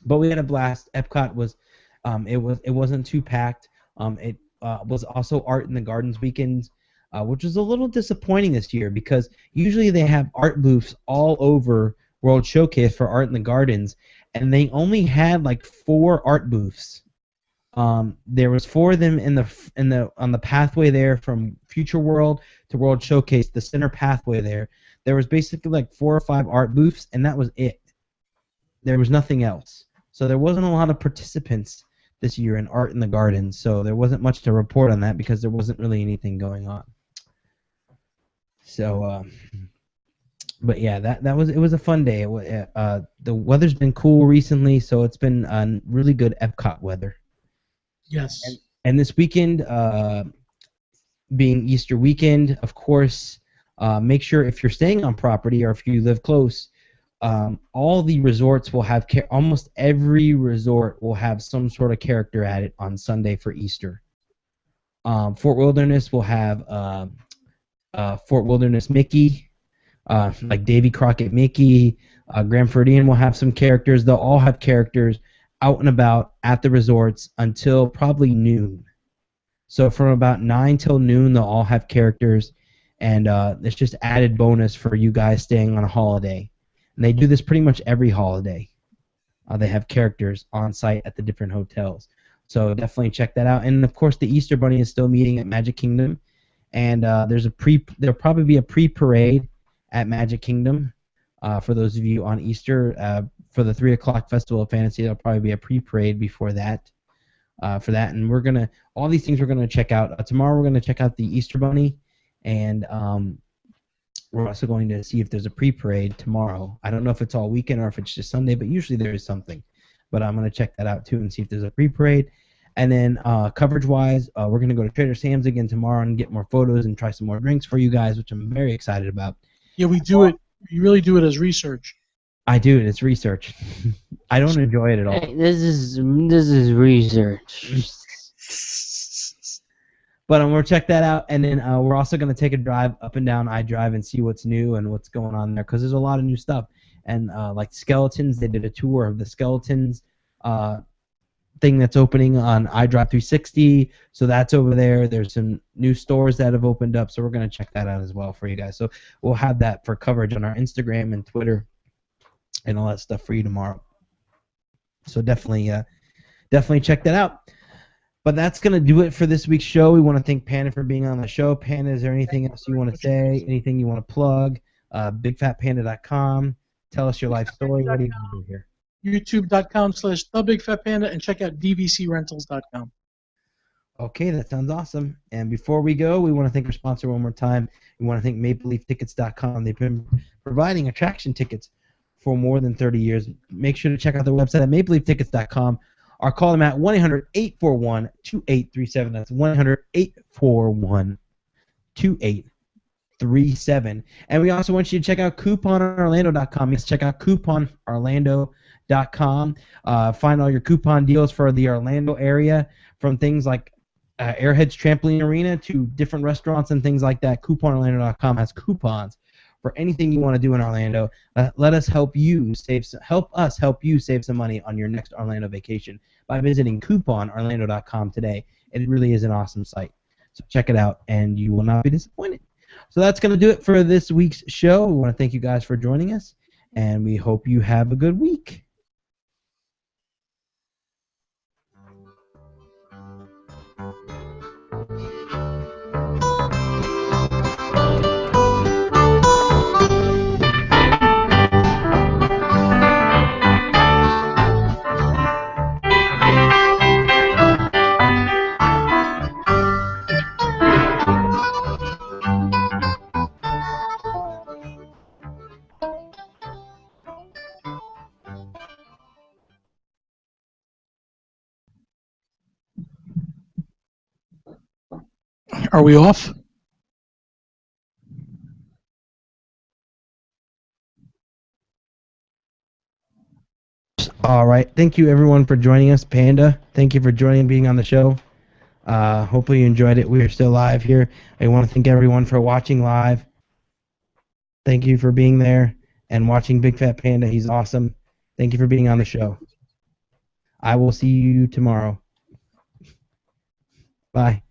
But we had a blast. Epcot was, it wasn't too packed. It was also Art in the Gardens weekends, which was a little disappointing this year because usually they have art booths all over World Showcase for Art in the Gardens, and they only had like 4 art booths. There was 4 of them on the pathway there from Future World to World Showcase, the center pathway there. There was basically like 4 or 5 art booths, and that was it. There was nothing else. So there wasn't a lot of participants this year in Art in the Garden, so there wasn't much to report on that because there wasn't really anything going on. So, but yeah, it was a fun day. The weather's been cool recently, so it's been really good Epcot weather. Yes. And this weekend, being Easter weekend, of course, make sure if you're staying on property or if you live close, all the resorts will have almost every resort will have some sort of character at it on Sunday for Easter. Fort Wilderness will have Fort Wilderness Mickey, like Davy Crockett Mickey. Grand Floridian will have some characters. They'll all have characters out and about at the resorts until probably noon. So from about 9 till noon, they'll all have characters, and it's just added bonus for you guys staying on a holiday. And they do this pretty much every holiday. They have characters on site at the different hotels. So definitely check that out. And of course, the Easter Bunny is still meeting at Magic Kingdom, and there'll probably be a pre-parade at Magic Kingdom for those of you on Easter. For the 3 o'clock Festival of Fantasy, there'll probably be a pre-parade before that. For that, and all these things we're gonna check out. Tomorrow we're gonna check out the Easter Bunny, and we're also going to see if there's a pre-parade tomorrow. I don't know if it's all weekend or if it's just Sunday, but usually there is something. But I'm gonna check that out too and see if there's a pre-parade. And then coverage-wise, we're gonna go to Trader Sam's again tomorrow and get more photos and try some more drinks for you guys, which I'm very excited about. Yeah, we do it You really do it as research. I do. It's research. I don't enjoy it at all. Hey, this is research. But we'll check that out, and then we're also going to take a drive up and down iDrive and see what's new and what's going on there, because there's a lot of new stuff. And like Skeletons, they did a tour of the Skeletons thing that's opening on iDrive 360, so that's over there. There's some new stores that have opened up, so we're going to check that out as well for you guys. So we'll have that for coverage on our Instagram and Twitter and all that stuff for you tomorrow. So definitely check that out. But that's going to do it for this week's show. We want to thank Panda for being on the show. Panda, is there anything else you want to say? Anything you want to plug? BigFatPanda.com. Tell us your life story. What do you want to do here? YouTube.com/TheBigFatPanda and check out DVCRentals.com. Okay, that sounds awesome. And before we go, we want to thank our sponsor one more time. We want to thank MapleLeafTickets.com. They've been providing attraction tickets for more than 30 years. Make sure to check out their website at MapleLeafTickets.com. Or call them at 1-800-841-2837. That's 1-800-841-2837. And we also want you to check out CouponOrlando.com. Yes, check out CouponOrlando.com. Find all your coupon deals for the Orlando area, from things like Airheads Trampoline Arena to different restaurants and things like that. CouponOrlando.com has coupons for anything you want to do in Orlando. Let us help us help you save some money on your next Orlando vacation by visiting CouponOrlando.com today. It really is an awesome site. So check it out, and you will not be disappointed. So that's going to do it for this week's show. We want to thank you guys for joining us, and we hope you have a good week. Are we off? All right. Thank you, everyone, for joining us. Panda, thank you for being on the show. Hopefully you enjoyed it. We are still live here. I want to thank everyone for watching live. Thank you for being there and watching Big Fat Panda. He's awesome. Thank you for being on the show. I will see you tomorrow. Bye.